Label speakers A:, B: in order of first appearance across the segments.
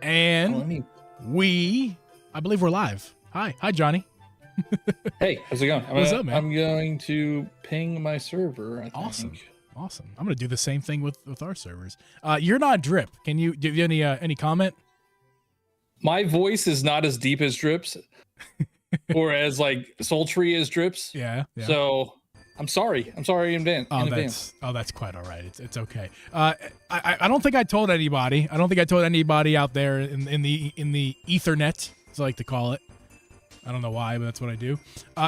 A: And I believe we're live. Hi, Johnny.
B: Hey, how's it going?
A: What's up, man?
B: I'm going to ping my server.
A: Awesome. I'm going to do the same thing with our servers. You're not Drip. Do you have any comment?
B: My voice is not as deep as Drip's, or as like sultry as Drip's.
A: Yeah.
B: So I'm sorry. I'm sorry in advance.
A: That's quite all right. It's okay. I don't think I told anybody. I don't think I told anybody out there in the Ethernet, as I like to call it. I don't know why, but that's what I do.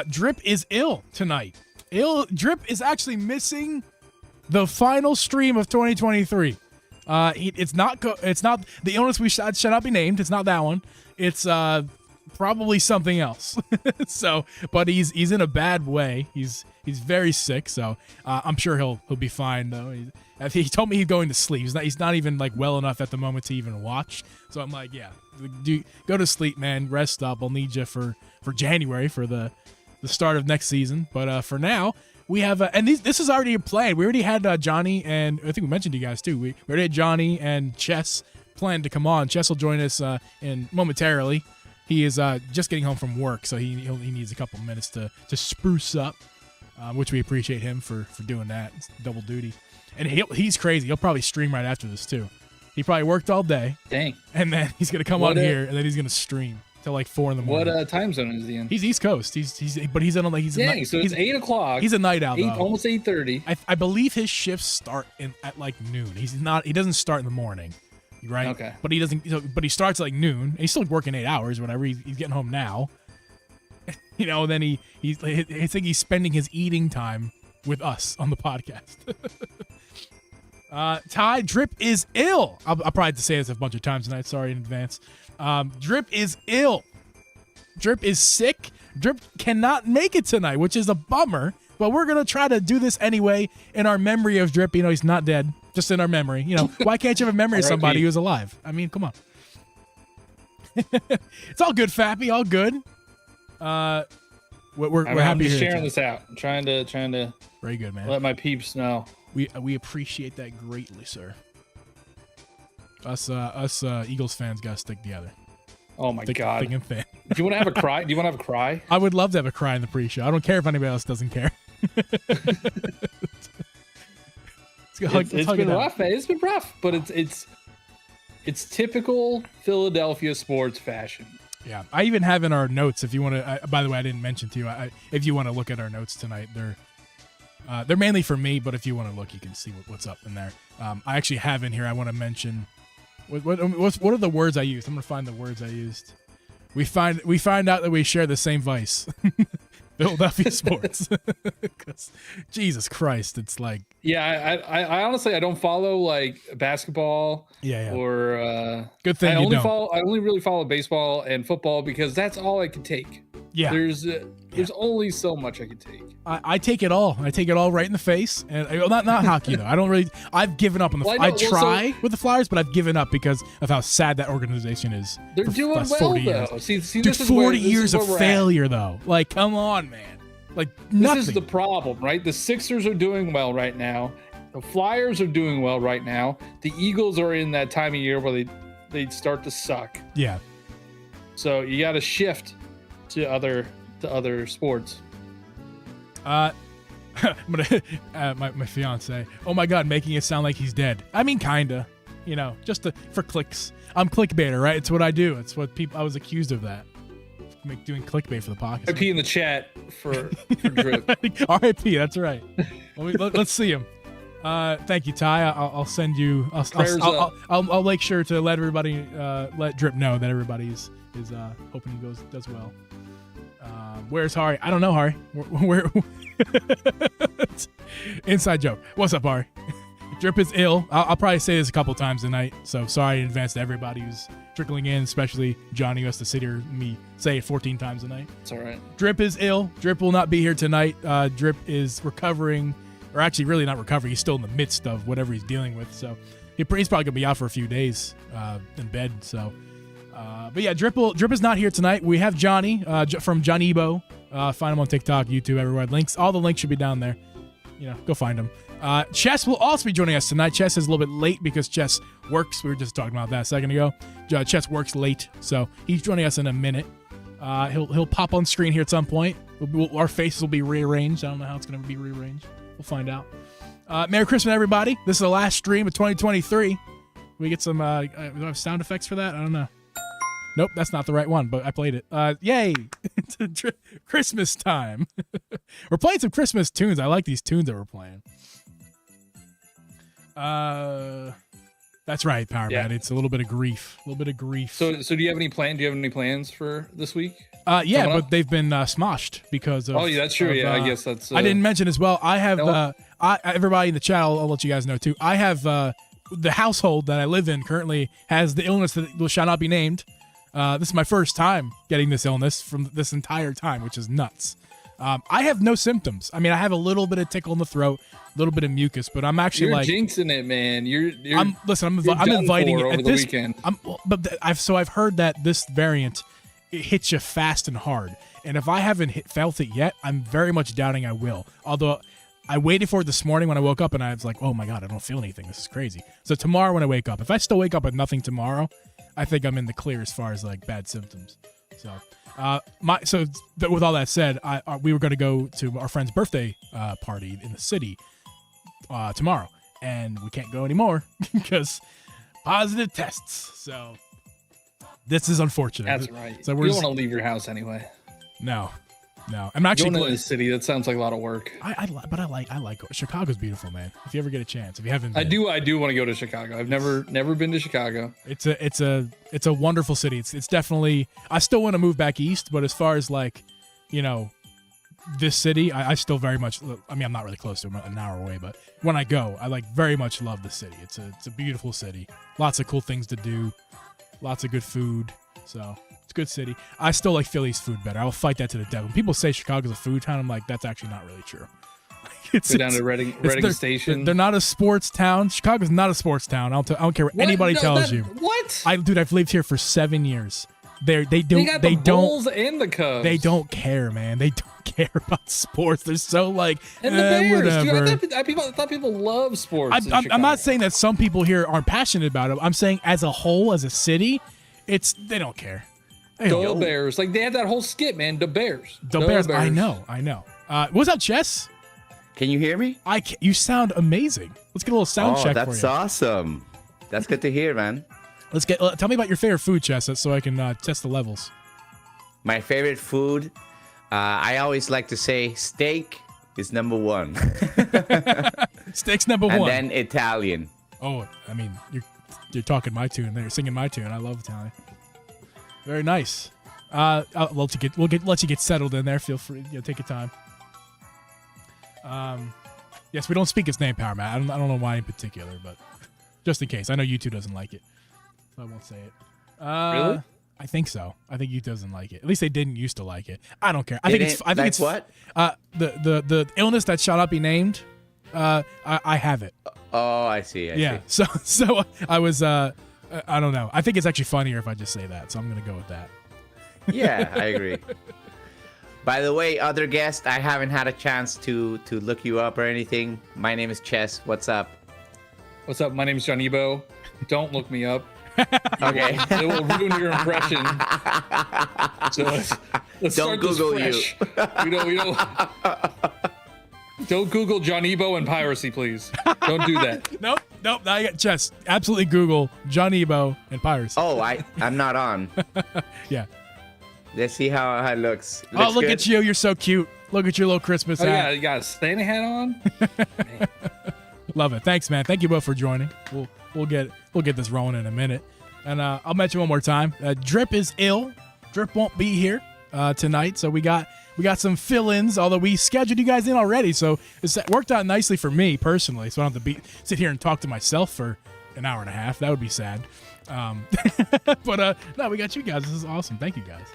A: Drip is ill tonight. Drip is actually missing the final stream of 2023. It's not the illness shall not be named. It's not that one. It's probably something else. But he's in a bad way. He's very sick. So I'm sure he'll be fine though. He told me he's going to sleep. He's not even like well enough at the moment to even watch. So I'm like, yeah, go to sleep, man. Rest up. I'll need you for January for the start of next season. But for now, we have and this is already planned. We already had Johnny, and I think we mentioned you guys too. We already had Johnny and Chess planned to come on. Chess will join us in momentarily. He is just getting home from work, so he needs a couple minutes to spruce up, which we appreciate him for doing that. It's double duty. And he's crazy. He'll probably stream right after this too. He probably worked all day.
B: Dang.
A: And then he's gonna come on here, and then he's gonna stream till like 4 a.m.
B: What time zone is he in?
A: He's East Coast. He's in like he's
B: dang. So it's 8 o'clock.
A: He's a night owl.
B: Almost 8:30.
A: I believe his shifts start at like noon. He doesn't start in the morning, right?
B: Okay.
A: But he doesn't. But he starts like noon. He's still working 8 hours. Whatever. He's getting home now. Then I think he's spending his eating time with us on the podcast. Ty, Drip is ill. I'll probably have to say this a bunch of times tonight. Sorry in advance. Drip is ill. Drip is sick. Drip cannot make it tonight, which is a bummer. But we're going to try to do this anyway in our memory of Drip. He's not dead, just in our memory. Why can't you have a memory of somebody who's alive? I mean, come on. It's all good, Fappy. All good. We're happy
B: I'm just
A: here,
B: sharing this out. I'm trying to
A: very good, man.
B: Let my peeps know.
A: We appreciate that greatly, sir. Us Eagles fans gotta stick together.
B: Oh my God!
A: Thick and thin.
B: Do you want to have a cry? Do you want to have a cry?
A: I would love to have a cry in the pre-show. I don't care if anybody else doesn't care.
B: It's been rough, man. It's been rough, but it's typical Philadelphia sports fashion.
A: Yeah, I even have in our notes. If you want to, by the way, I didn't mention to you. If you want to look at our notes tonight, they're mainly for me. But if you want to look, you can see what's up in there. I actually have in here. I want to mention. What are the words I used? I'm gonna find the words I used. We find out that we share the same vice, Philadelphia sports. Jesus Christ, it's like
B: I honestly I don't follow like basketball.
A: Yeah.
B: Or
A: good thing
B: I
A: you
B: don't.
A: don't.
B: I only really follow baseball and football because that's all I can take.
A: Yeah.
B: There's only so much I can take.
A: I take it all. I take it all right in the face. And not hockey though. I don't really. I've given up on the. I try with the Flyers, but I've given up because of how sad that organization is.
B: They're doing well
A: 40
B: though.
A: years.
B: See,
A: Dude, 40 years of failure though. Like, come on, man. Like nothing.
B: This is the problem, right? The Sixers are doing well right now. The Flyers are doing well right now. The Eagles are in that time of year where they start to suck.
A: Yeah.
B: So you got to shift to other sports.
A: I'm gonna my fiance. Oh my God, making it sound like he's dead. I mean, kinda. Just for clicks. I'm clickbaiter, right? It's what I do. It's what people. I was accused of that. Doing clickbait for the podcast.
B: RIP in the chat for Drip.
A: RIP. That's right. Let's see him. Thank you, Ty. I'll send you. I'll make sure to let everybody let Drip know that everybody is hoping he does well. Where's Hari? I don't know, Hari. Where? Inside joke. What's up, Hari? Drip is ill. I'll probably say this a couple times tonight, so sorry in advance to everybody who's trickling in, especially Johnny, who has to sit here and me say it 14 times a night. It's
B: all right.
A: Drip is ill. Drip will not be here tonight. Drip is recovering, or actually really not recovering. He's still in the midst of whatever he's dealing with, so he's probably going to be out for a few days in bed, so... but yeah, Drip is not here tonight. We have Johnny from Johniibo. Find him on TikTok, YouTube, everywhere. All the links should be down there. go find him. Chess will also be joining us tonight. Chess is a little bit late because Chess works. We were just talking about that a second ago. Chess works late, so he's joining us in a minute. He'll pop on screen here at some point. Our faces will be rearranged. I don't know how it's going to be rearranged. We'll find out. Merry Christmas, everybody. This is the last stream of 2023. We get some do I have sound effects for that? I don't know. Nope, that's not the right one, but I played it. Yay! It's Christmas time. We're playing some Christmas tunes. I like these tunes that we're playing. That's right, Power Man. It's a little bit of grief. A little bit of grief.
B: So do you have any plans for this week?
A: Yeah, but they've been smoshed because of.
B: Oh, yeah, that's true. I guess that's.
A: I didn't mention as well. I have everybody in the chat. I'll let you guys know too. I have the household that I live in currently has the illness that shall not be named. This is my first time getting this illness from this entire time, which is nuts. I have no symptoms. I mean, I have a little bit of tickle in the throat, a little bit of mucus, but I'm actually
B: you're jinxing it, man. I'm
A: inviting it
B: over
A: at
B: the
A: this
B: weekend.
A: I've heard that this variant it hits you fast and hard, and if I haven't felt it yet, I'm very much doubting I will. Although I waited for it this morning when I woke up, and I was like, oh my god, I don't feel anything. This is crazy. So tomorrow when I wake up, if I still wake up with nothing tomorrow, I think I'm in the clear as far as like bad symptoms. So. With all that said, we were going to go to our friend's birthday party in the city tomorrow, and we can't go anymore because positive tests. So this is unfortunate.
B: That's right.
A: So
B: you don't want to leave your house anyway.
A: No. I'm actually
B: going to the city. That sounds like a lot of work.
A: I like Chicago's beautiful, man. If you ever get a chance, if you haven't, been.
B: I do want to go to Chicago. I've never been to Chicago.
A: It's a wonderful city. It's definitely. I still want to move back east, but as far as like, this city, I still very much. I mean, I'm not really close to it, I'm an hour away, but when I go, I very much love the city. It's a beautiful city. Lots of cool things to do. Lots of good food. So. Good city. I still like Philly's food better. I will fight that to the death. When people say Chicago's a food town, I'm like, that's actually not really true.
B: Go down to Reading Station.
A: They're not a sports town. Chicago's not a sports town. I don't care what anybody tells you.
B: What?
A: Dude, I've lived here for 7 years. They
B: got the Bulls and the Cubs.
A: They don't care, man. They don't care about sports. They're so like
B: and the Bears.
A: Whatever.
B: Dude, I thought people love sports.
A: I'm not saying that some people here aren't passionate about it. I'm saying as a whole, as a city, they don't care.
B: The Bears. Like, they had that whole skit, man. The Bears.
A: The Bears. I know. What's up, Chess?
C: Can you hear me?
A: You sound amazing. Let's get a little sound check for you.
C: That's awesome. That's good to hear, man.
A: Tell me about your favorite food, Chess, so I can test the levels.
C: My favorite food, I always like to say steak is number one.
A: Steak's number one.
C: And then Italian.
A: Oh, I mean, you're talking my tune there. You're singing my tune. I love Italian. Very nice. I'll let you get settled in there. Feel free. Take your time. Yes, we don't speak its name, Power Man. I don't know why in particular, but just in case. I know YouTube doesn't like it, so I won't say it.
B: Really?
A: I think so. I think YouTube doesn't like it. At least they didn't used to like it. I don't care. I think it's
C: what?
A: The illness that shall not be named. I have it.
C: Oh, I see. I
A: see. So I was. I don't know. I think it's actually funnier if I just say that, so I'm going to go with that.
C: Yeah, I agree. By the way, other guests, I haven't had a chance to look you up or anything. My name is Chess. What's up?
B: What's up? My name is Johniibo. Don't look me up.
C: Okay.
B: It will ruin your impression. So let's
C: don't
B: start
C: Google
B: this fresh. We don't. Don't Google Johniibo and piracy, please. Don't do that.
A: Nope. Now you got Chess. Absolutely Google Johniibo and piracy.
C: Oh, I'm not on.
A: Yeah.
C: Let's see how it looks.
A: Look at you. You're so cute. Look at your little Christmas hat.
B: Yeah, you got a Santa hat on.
A: Love it. Thanks, man. Thank you both for joining. We'll get this rolling in a minute. And I'll mention one more time. Drip is ill. Drip won't be here tonight, so we got some fill-ins, although we scheduled you guys in already, so it worked out nicely for me personally, so I don't have to sit here and talk to myself for an hour and a half. That would be sad. But no, we got you guys. This is awesome. Thank you, guys.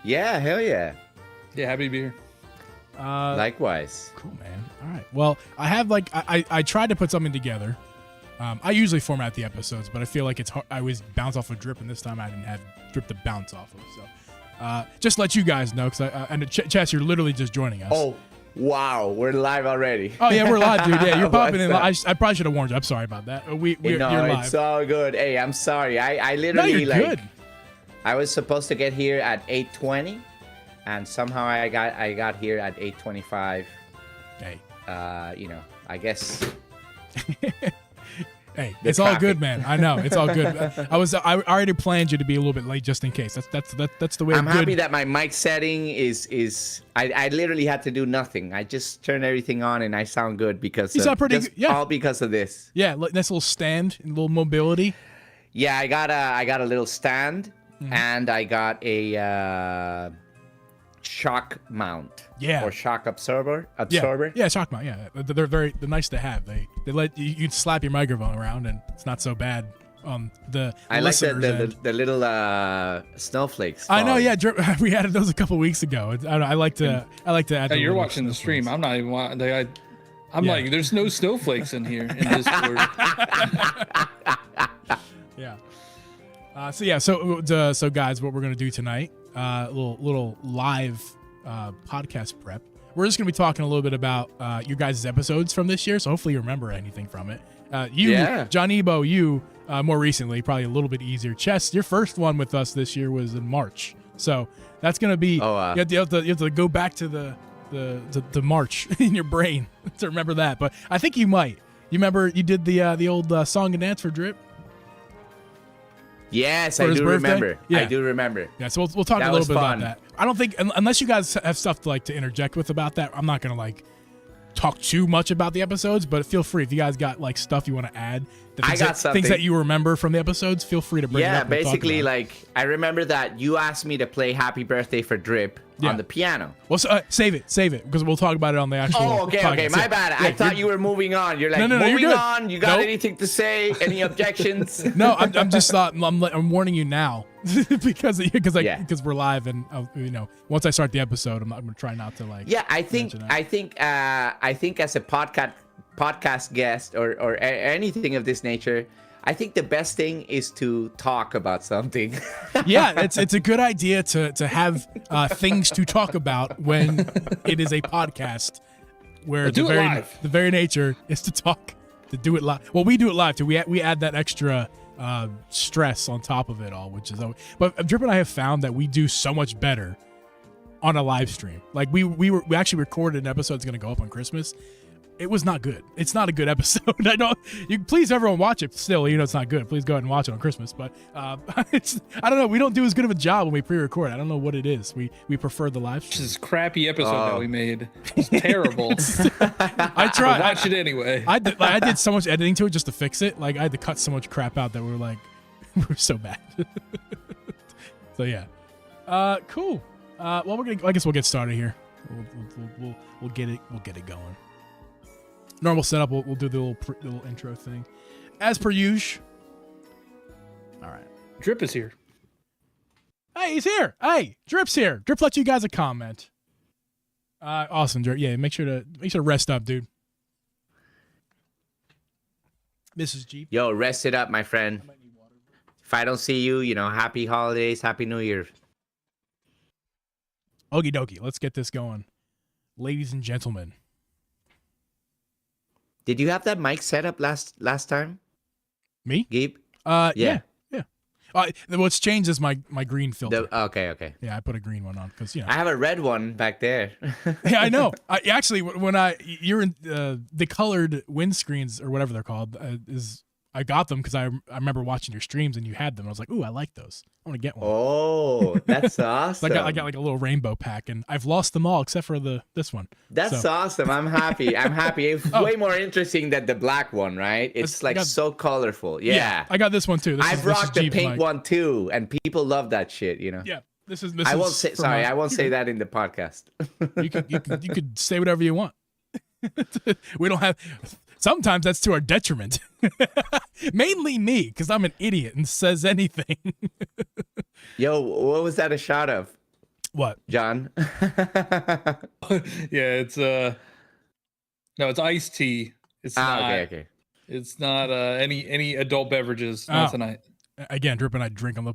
C: Yeah, hell yeah.
B: Yeah, happy to be here.
C: Likewise.
A: Cool, man. All right. Well, I have I tried to put something together. I usually format the episodes, but I feel like it's hard. I always bounce off of Drip, and this time I didn't have Drip to bounce off of, so. Just let you guys know, because Chess, you're literally just joining us.
C: Oh, Wow, we're live already.
A: Oh yeah, we're live, dude. Yeah, you're popping in.
C: What's
A: I probably should have warned you. I'm sorry about that. We're you're live.
C: It's all good. Hey, I'm sorry. I
A: No,
C: literally
A: you're
C: like
A: good.
C: I was supposed to get here at 8:20, and somehow I got here at 8:25.
A: Hey,
C: I guess.
A: hey,
C: The
A: it's all
C: traffic.
A: good, man. I know it's all good. I already planned you to be a little bit late just in case. That's the way.
C: I'm
A: good.
C: happy that my mic setting is. I literally had to do nothing. I just turned everything on and I sound good because
A: You sound pretty
C: just
A: good, yeah.
C: all because of this.
A: Yeah, nice little stand, and a little mobility.
C: Yeah, I got a little stand and I got a shock mount.
A: Yeah.
C: Or shock absorber.
A: Yeah, shock mount. Yeah, they're nice to have. They let you can slap your microphone around and it's not so bad.
C: I like
A: listeners'
C: the little snowflakes.
A: I know,
C: falling.
A: yeah. We added those a couple weeks ago. I like to add.
B: Hey,
A: the
B: you're
A: little
B: watching the stream.
A: snowflakes.
B: I'm not even. I'm
A: Yeah.
B: like, there's no snowflakes in here in Discord.
A: Yeah. So guys, what we're gonna do tonight? Little live podcast prep. We're just gonna be talking a little bit about your guys' episodes from this year. So hopefully you remember anything from it. Johniibo, more recently, probably a little bit easier. Chess, your first one with us this year was in March. So that's gonna be. You have to go back to the March in your brain to remember that. But I think you might. You remember you did the old song and dance for Drip.
C: Yes,
A: For
C: I
A: his
C: do
A: birthday?
C: remember.
A: Yeah.
C: I do remember.
A: Yeah, so we'll talk
C: That
A: a little
C: was
A: bit
C: fun.
A: about that. I don't think unless you guys have stuff to interject with about that, I'm not gonna talk too much about the episodes. But feel free if you guys got stuff you want to add.
C: I got
A: things
C: something.
A: that you remember from the episodes. Feel free to bring it
C: Yeah,
A: up. and talk
C: basically,
A: about it.
C: I remember that you asked me to play "Happy Birthday" for Drip
A: Yeah.
C: on the piano.
A: Well, save it because we'll talk about it on the actual.
C: Oh, okay,
A: podcast.
C: my
A: Yeah.
C: bad.
A: Yeah,
C: I thought you were moving on. You're like,
A: No, you're
C: moving
A: good.
C: on. You got
A: Nope.
C: anything to say? Any objections?
A: No, I'm just not. I'm warning you now because
C: Yeah.
A: we're live and once I start the episode, I'm gonna try not to
C: Yeah, I think
A: mention
C: I think as a podcast guest or anything of this nature, I think the best thing is to talk about something.
A: Yeah, it's a good idea to have things to talk about when it is a podcast where
B: Do it live.
A: the very nature is to talk, to do it live. Well, we do it live too. We add that extra stress on top of it all, which is. But Drip and I have found that we do so much better on a live stream. Like we actually recorded an episode that's gonna go up on Christmas. It was not good. It's not a good episode. I know you. Please, everyone, watch it. Still, it's not good. Please go ahead and watch it on Christmas. But I don't know. We don't do as good of a job when we pre-record. I don't know what it is. We prefer the live stream.
B: This crappy episode that we made. It's terrible.
A: I tried.
B: Watch it anyway.
A: I did so much editing to it just to fix it. I had to cut so much crap out that we were so bad. So yeah, cool. Well, I guess we'll get started here. We'll get it going. Normal setup. We'll do the little intro thing, as per usual. All right.
B: Drip is here.
A: Hey, he's here. Hey, Drip's here. Drip left you guys a comment. Awesome, Drip. Yeah, make sure to rest up, dude. Mrs. Geeb.
C: Yo, rest it up, my friend. If I don't see you, happy holidays, happy New Year.
A: Okie dokie. Let's get this going, ladies and gentlemen.
C: Did you have that mic set up last time,
A: Me?
C: Geeb?
A: Yeah. What's changed is my green filter.
C: Okay.
A: Yeah, I put a green one on because
C: I have a red one back there.
A: Yeah, I know. Actually, when you're in the colored windscreens or whatever they're called, I got them because I remember watching your streams and you had them. I was like, ooh, I like those. I want to get one.
C: Oh, that's awesome.
A: I got a little rainbow pack, and I've lost them all except for this one.
C: That's awesome. I'm happy. It's way more interesting than the black one, right? It's so colorful. Yeah.
A: I got this one too.
C: I've rocked the pink one too, and people love that shit.
A: Yeah. This is.
C: I won't say. Sorry, I won't say that in the podcast.
A: You could say whatever you want. We don't have. Sometimes that's to our detriment. Mainly me, because I'm an idiot and says anything.
C: Yo, what was that a shot of?
A: What?
C: John?
B: Yeah, it's no, it's iced tea. It's not.
C: Okay.
B: It's not any adult beverages. Not tonight.
A: Again, Drip and I drink on the.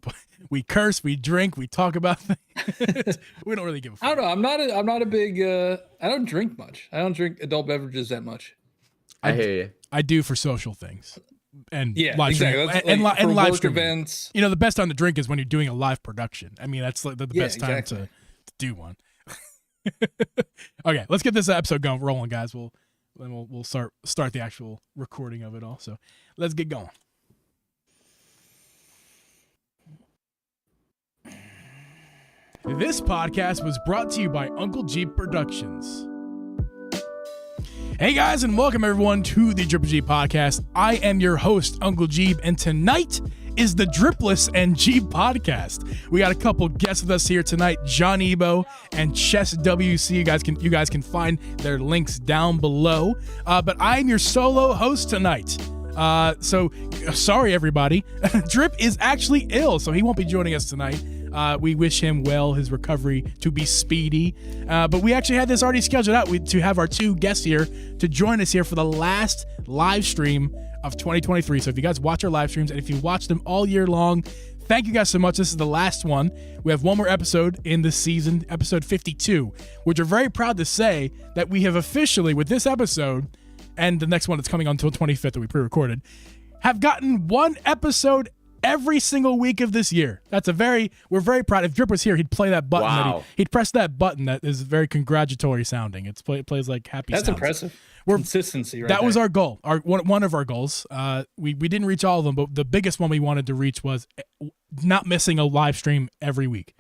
A: We curse, we drink, we talk about things. We don't really give a fuck.
B: I don't know. I'm not a big. I don't drink much. I don't drink adult beverages that much.
C: I hear you.
A: I do for social things. And
B: Yeah,
A: live
B: exactly.
A: streaming,
B: That's
A: and
B: for
A: live
B: work
A: streaming.
B: events.
A: You know, the best time to drink is when you're doing a live production. I mean, that's like the best time
B: exactly.
A: to do one. Okay, let's get this episode rolling, guys. We'll start the actual recording of it all. So let's get going. This podcast was brought to you by Uncle Geeb Productions. Hey guys, and welcome everyone to the Drip Geeb podcast. I am your host, Uncle Geeb, and tonight is the Dripless and Geeb podcast. We got a couple guests with us here tonight, Johniibo and Chess WC. You guys can find their links down below. But I'm your solo host tonight. So sorry everybody. Drip is ill, so he won't be joining us tonight. We wish him well, his recovery to be speedy. But we actually had this already scheduled out to have our two guests here to join us here for the last live stream of 2023. So if you guys watch our live streams and if you watch them all year long, thank you guys so much. This is the last one. We have one more episode in this season, episode 52, which we're very proud to say that we have officially, with this episode and the next one that's coming on until 25th that we pre-recorded, have gotten one episode every single week of this year. We're very proud. If Drip was here, he'd play that button.
C: Wow.
A: He'd press that button that is very congratulatory sounding. It plays like happy
B: That's
A: sounds.
B: impressive. Consistency, right?
A: That
B: there.
A: was our goal. One of our goals. We didn't reach all of them, but the biggest one we wanted to reach was not missing a live stream every week.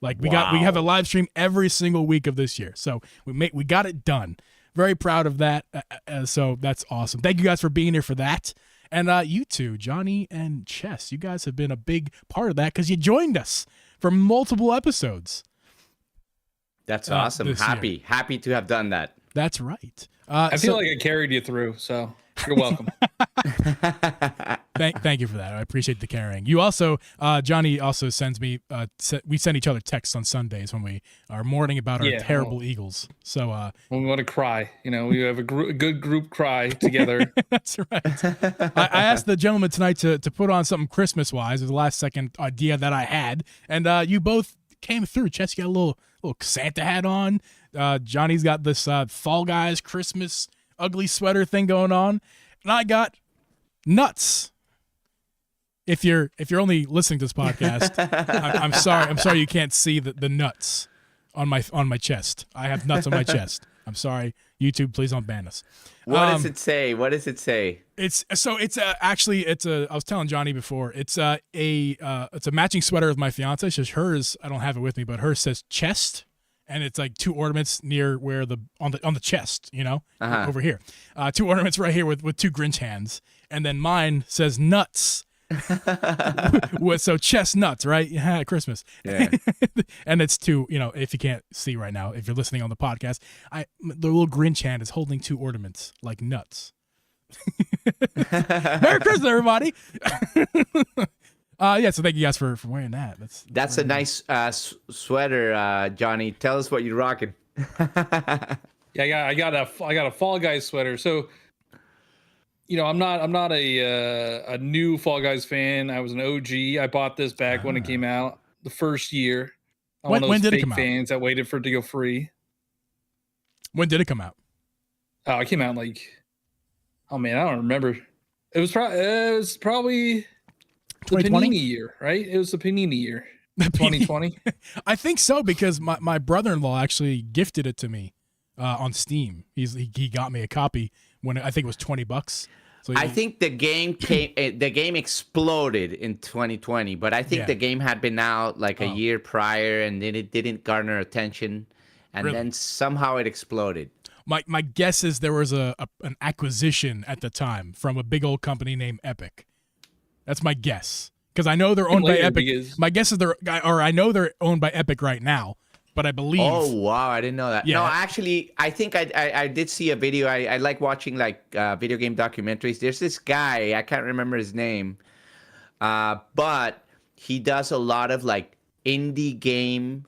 A: Like we have a live stream every single week of this year. So we got it done. Very proud of that. So that's awesome. Thank you guys for being here for that. And you two, Johnny and Chess, you guys have been a big part of that because you joined us for multiple episodes.
C: That's awesome. Happy to have done that.
A: That's right.
B: I feel like I carried you through, so you're welcome.
A: Thank you for that. I appreciate the carrying. You also, Johnny also sends me, we send each other texts on Sundays when we are mourning about our terrible Eagles. So
B: when we want to cry, we have a good group cry together.
A: That's right. I asked the gentleman tonight to put on something Christmas-wise. It was the last second idea that I had. And you both came through. Chess, you got a little Santa hat on. Johnny's got this Fall Guys Christmas ugly sweater thing going on. And I got nuts. If you're only listening to this podcast, I'm sorry. I'm sorry you can't see the nuts on my chest. I have nuts on my chest. I'm sorry. YouTube, please don't ban us.
C: What does it say? What does it say?
A: I was telling Johnny before. It's a matching sweater with my fiance. It's hers. I don't have it with me, but hers says chest. And it's like two ornaments near where on the chest, over here. Two ornaments right here with two Grinch hands. And then mine says nuts. So chestnuts, right? Yeah, Christmas.
C: Yeah.
A: And it's two, if you can't see right now, if you're listening on the podcast, the little Grinch hand is holding two ornaments like nuts. Merry Christmas, everybody. So thank you guys for wearing that.
C: That's a nice sweater, Johnny. Tell us what you're rocking.
B: Yeah, I got a Fall Guys sweater. So, I'm not a new Fall Guys fan. I was an OG. I bought this back when it came out the first year.
A: When did it come out?
B: Fans that waited for it to go free.
A: When did it come out?
B: Oh, it came out I don't remember. It was probably the Panini year, right? It was the Panini year. 2020.
A: I think so because my brother-in-law actually gifted it to me on Steam. He got me a copy when I think it was $20. So
C: I think the game exploded in 2020, but I think the game had been out a year prior and then it didn't garner attention, and then somehow it exploded.
A: My guess is there was an acquisition at the time from a big old company named Epic. That's my guess because I know they're owned by Epic. My guess is I know they're owned by Epic right now, but I believe.
C: Oh wow, I didn't know that. Yeah. No, actually, I think I did see a video. I like watching video game documentaries. There's this guy, I can't remember his name, but he does a lot of indie game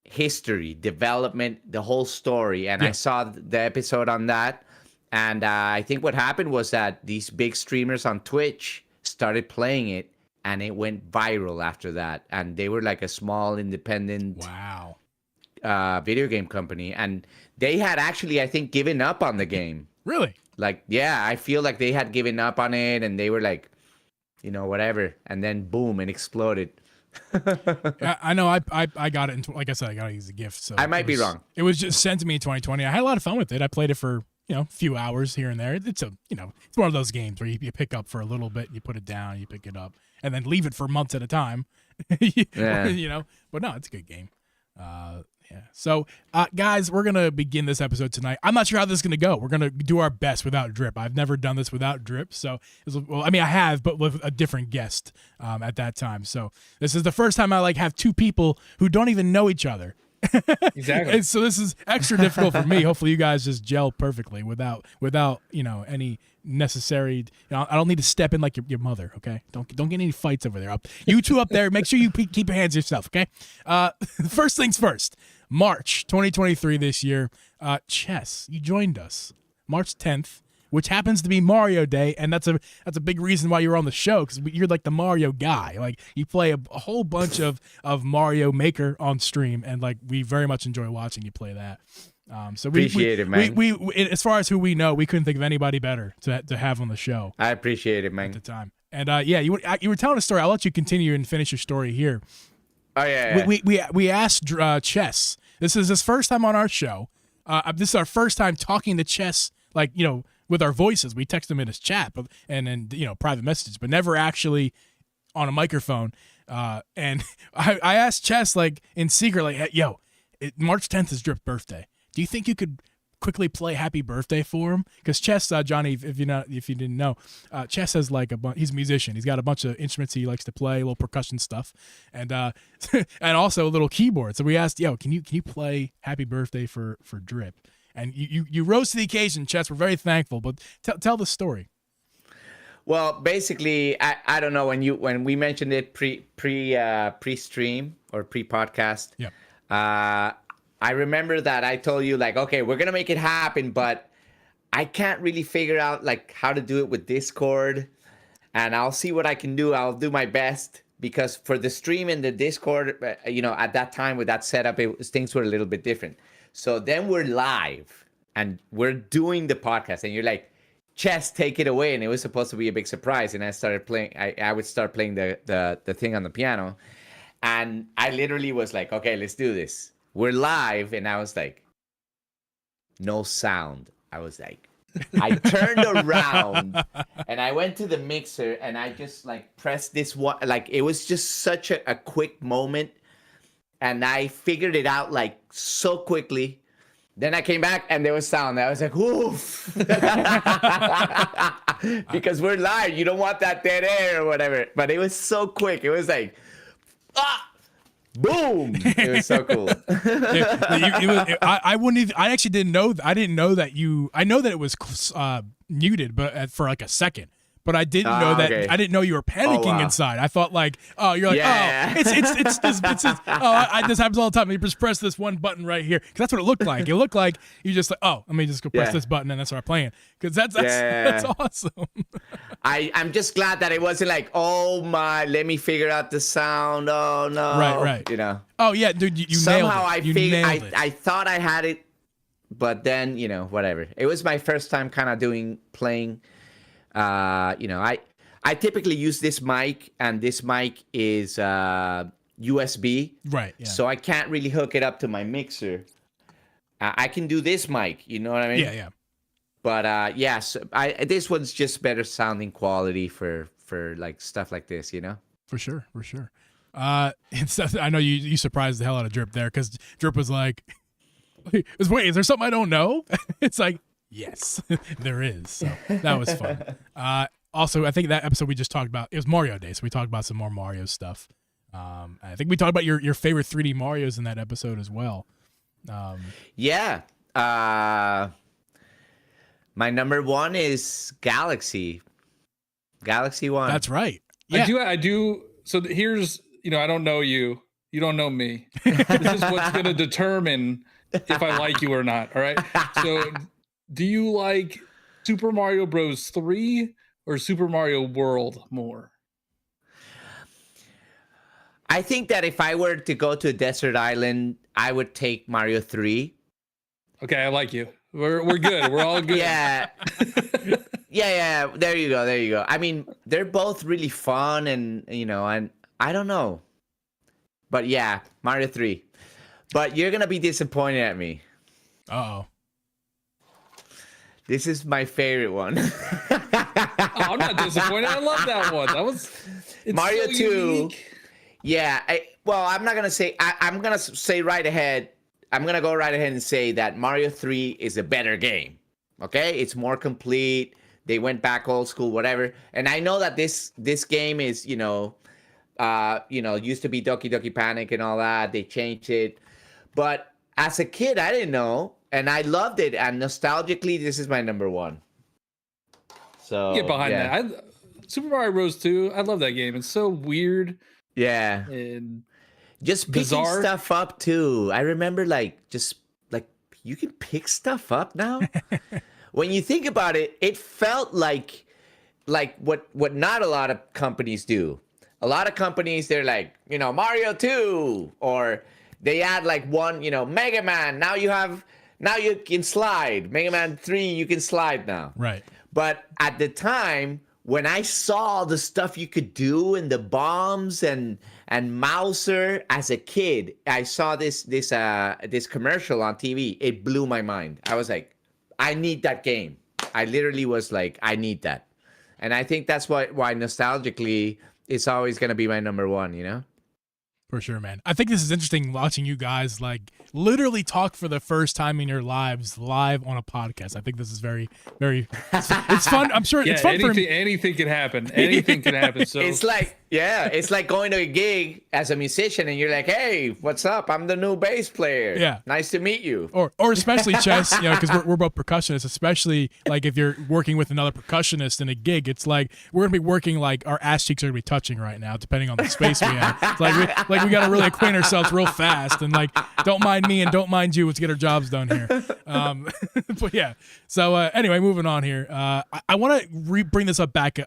C: history, development, the whole story. And I saw the episode on that, and I think what happened was that these big streamers on Twitch started playing it, and it went viral after that. And they were like a small independent
A: Wow.
C: Video game company, and they had actually, I think, given up on the game.
A: Really?
C: Like, yeah, I feel like they had given up on it, and they were like, whatever, and then boom, it exploded.
A: I know. I got it. Like I said, I got it as a gift. So
C: I might be wrong.
A: It was just sent to me in 2020. I had a lot of fun with it. I played it for a few hours here and there. It's it's one of those games where you pick up for a little bit, you put it down, you pick it up, and then leave it for months at a time.
C: Yeah.
A: But no, it's a good game. Yeah. So, guys, we're gonna begin this episode tonight. I'm not sure how this is gonna go. We're gonna do our best without Drip. I've never done this without Drip. So, I have, but with a different guest at that time. So, this is the first time I have two people who don't even know each other.
B: Exactly.
A: And so this is extra difficult for me. Hopefully, you guys just gel perfectly without any necessary. I don't need to step in like your mother. Okay, don't get any fights over there. You two up there, make sure you keep your hands to yourself. Okay. First things first. March 2023 this year. Chess, you joined us March 10th, which happens to be Mario Day, and that's a big reason why you're on the show, because you're like the Mario guy. Like, you play a whole bunch of Mario Maker on stream, and we very much enjoy watching you play that. So
C: appreciate it, man.
A: We as far as who we know, we couldn't think of anybody better to have on the show.
C: I appreciate it, man.
A: At the time, and you were telling a story. I'll let you continue and finish your story here.
C: Oh yeah.
A: We asked Chess. This is his first time on our show. This is our first time talking to Chess, with our voices. We text him in his chat, and private messages, but never actually on a microphone. And I asked Chess in secret, hey, yo, March 10th is Drip's birthday. Do you think you could quickly play Happy Birthday for him? Because Chess, Johnny, if you didn't know, Chess has he's a musician. He's got a bunch of instruments he likes to play, a little percussion stuff, and and also a little keyboard. So we asked, yo, can you play Happy Birthday for Drip? And you rose to the occasion, Chess. We're very thankful. But tell the story.
C: Well, basically, I don't know, when we mentioned it pre-stream or pre-podcast.
A: Yeah.
C: I remember that I told you okay, we're gonna make it happen, but I can't really figure out how to do it with Discord, and I'll see what I can do. I'll do my best, because for the stream and the Discord, at that time with that setup, things were a little bit different. So then we're live and we're doing the podcast, and you're like, Chess, take it away. And it was supposed to be a big surprise. And I started playing, I would start playing the thing on the piano. And I literally was like, okay, let's do this. We're live. And I was like, no sound. I was like, I turned around and I went to the mixer, and I just pressed this one. It was just such a quick moment. And I figured it out so quickly. Then I came back and there was sound. I was like, oof. Because we're live. You don't want that dead air or whatever. But it was so quick. It was like, boom. It was so cool.
A: I wouldn't even, I actually didn't know. I didn't know that I know that it was muted, but for a second. But I didn't know that.
C: Okay.
A: I didn't know you were panicking inside. I thought you're
C: Yeah.
A: it's this happens all the time. You just press this one button right here, because that's what it looked like. It looked like you just let me just go press this button and then start playing, because that's awesome.
C: I'm just glad that it wasn't oh my, let me figure out the sound. Oh no.
A: Right. Oh yeah, dude, you
C: somehow
A: nailed it.
C: I thought I had it, but then whatever. It was my first time kind of playing. I typically use this mic, and this mic is USB.
A: Right. Yeah.
C: So I can't really hook it up to my mixer. I can do this mic, you know what I mean?
A: Yeah.
C: But yes, this one's just better sounding quality for stuff like this,
A: For sure. I know you surprised the hell out of Drip there, because Drip was like, wait, is there something I don't know? It's like, yes, there is. So that was fun. Also, I think that episode we just talked about, it was Mario Day, so we talked about some more Mario stuff. I think we talked about your favorite 3D Marios in that episode as well.
C: Yeah. My number one is Galaxy 1.
A: That's right. Yeah.
B: I do. So here's, I don't know you. You don't know me. This is what's going to determine if I like you or not. All right. So do you like Super Mario Bros. 3 or Super Mario World more?
C: I think that if I were to go to a desert island, I would take Mario 3.
B: Okay, I like you. We're good. We're all good.
C: Yeah. Yeah. There you go. I mean, they're both really fun and I don't know. But yeah, Mario 3. But you're going to be disappointed at me.
A: Uh-oh.
C: This is my favorite one.
B: I'm not disappointed. I love that one. It's
C: Mario
B: so
C: 2.
B: Unique.
C: Yeah. I'm not going to say, I'm going to say right ahead. I'm going to go right ahead and say that Mario 3 is a better game. Okay? It's more complete. They went back old school, whatever. And I know that this game is, used to be Doki Doki Panic and all that. They changed it. But as a kid, I didn't know. And I loved it. And nostalgically, this is my number one. So
B: Get behind that. Super Mario Bros. 2, I love that game. It's so weird.
C: Yeah.
B: And
C: just picking
B: bizarre
C: stuff up too. I remember just you can pick stuff up now. When you think about it, it felt like what not a lot of companies do. A lot of companies, they're like, Mario 2, or they add like one, Mega Man. Now you can slide. Mega Man 3, you can slide now.
A: Right.
C: But at the time, when I saw the stuff you could do and the bombs and Mouser as a kid, I saw this commercial on TV. It blew my mind. I was like, I need that game. I literally was like, I need that. And I think that's why nostalgically it's always going to be my number one,
A: For sure, man. I think this is interesting watching you guys like literally talk for the first time in your lives live on a podcast. I think this is very, very, it's fun. I'm sure it's fun for me.
B: Anything can happen. Anything can happen. So
C: it's like going to a gig as a musician and you're like, hey, what's up? I'm the new bass player.
A: Yeah.
C: Nice to meet you.
A: Or especially Chess, because we're both percussionists, especially like if you're working with another percussionist in a gig, it's like we're going to be working like our ass cheeks are going to be touching right now, depending on the space we have. It's like we got to really acquaint ourselves real fast and like, don't mind me and don't mind you. Let's get our jobs done here. But yeah. So anyway, moving on here. I want to bring this up back.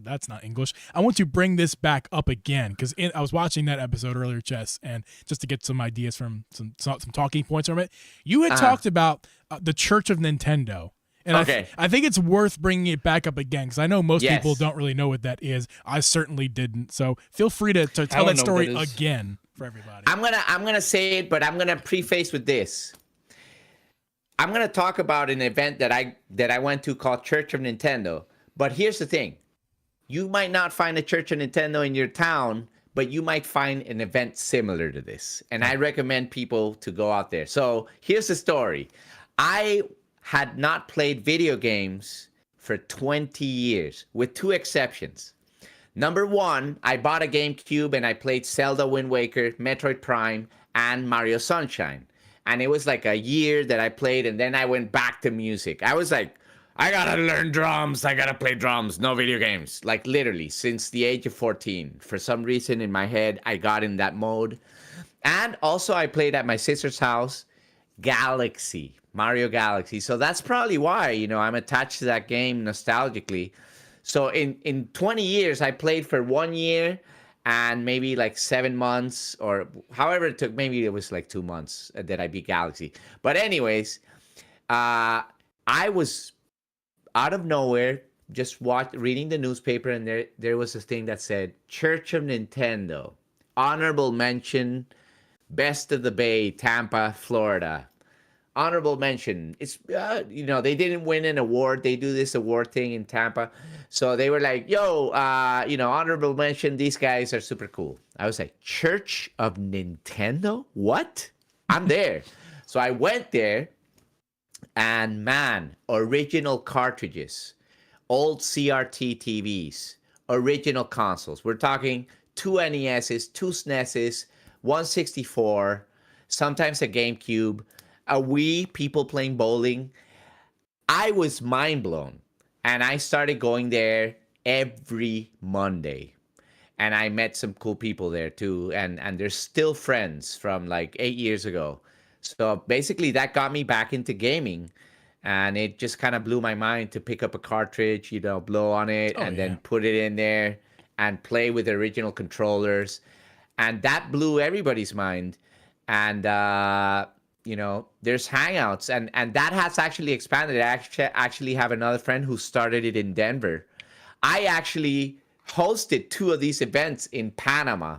A: That's not English. I want to bring this back up again because I was watching that episode earlier, Chess, and just to get some ideas from some talking points from it. You had talked about the Church of Nintendo. And
C: okay.
A: I think it's worth bringing it back up again because I know most
C: Yes.
A: people don't really know what that is. I certainly didn't. So feel free to tell that story again for everybody.
C: I'm gonna say it, but I'm gonna preface with this. I'm gonna talk about an event that I went to called Church of Nintendo. But here's the thing: you might not find a Church of Nintendo in your town, but you might find an event similar to this. And I recommend people to go out there. So here's the story: I had not played video games for 20 years, with two exceptions. Number one, I bought a GameCube and I played Zelda Wind Waker, Metroid Prime, and Mario Sunshine. And it was like a year that I played, and then I went back to music. I was like, I gotta learn drums, I gotta play drums, no video games. Like literally, since the age of 14. For some reason in my head, I got in that mode. And also I played at my sister's house, Mario Galaxy. So that's probably why, I'm attached to that game nostalgically. So in 20 years, I played for 1 year and maybe like 7 months, or however it took. Maybe it was like 2 months that I beat Galaxy. But anyways, I was out of nowhere just reading the newspaper, and there was this thing that said Church of Nintendo, honorable mention, Best of the Bay, Tampa, Florida. Honorable mention. It's they didn't win an award. They do this award thing in Tampa, so they were like, "Yo, honorable mention. These guys are super cool." I was like, "Church of Nintendo? What? I'm there." So I went there, and man, original cartridges, old CRT TVs, original consoles. We're talking 2 NESs, 2 SNESs, 164, sometimes a GameCube. A Wii, people playing bowling. I was mind blown. And I started going there every Monday. And I met some cool people there too. And they're still friends from like 8 years ago. So basically that got me back into gaming. And it just kind of blew my mind to pick up a cartridge, blow on it, then put it in there and play with the original controllers. and that blew everybody's mind. And there's Hangouts, and that has actually expanded. I actually have another friend who started it in Denver. I actually hosted 2 of these events in Panama,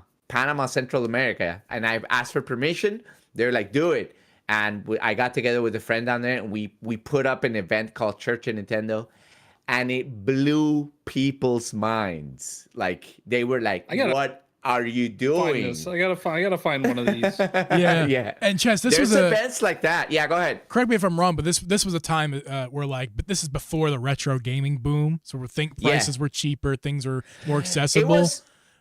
C: Central America, and I've asked for permission. They're like, do it. And I got together with a friend down there, and we put up an event called Church of Nintendo, and it blew people's minds. Like, they were like, what are you doing?
B: I gotta find one of these.
A: Yeah. And Chess,
C: there's events like that. Yeah, go ahead.
A: Correct me if I'm wrong, but this was a time where but this is before the retro gaming boom. So prices were cheaper, things were more accessible.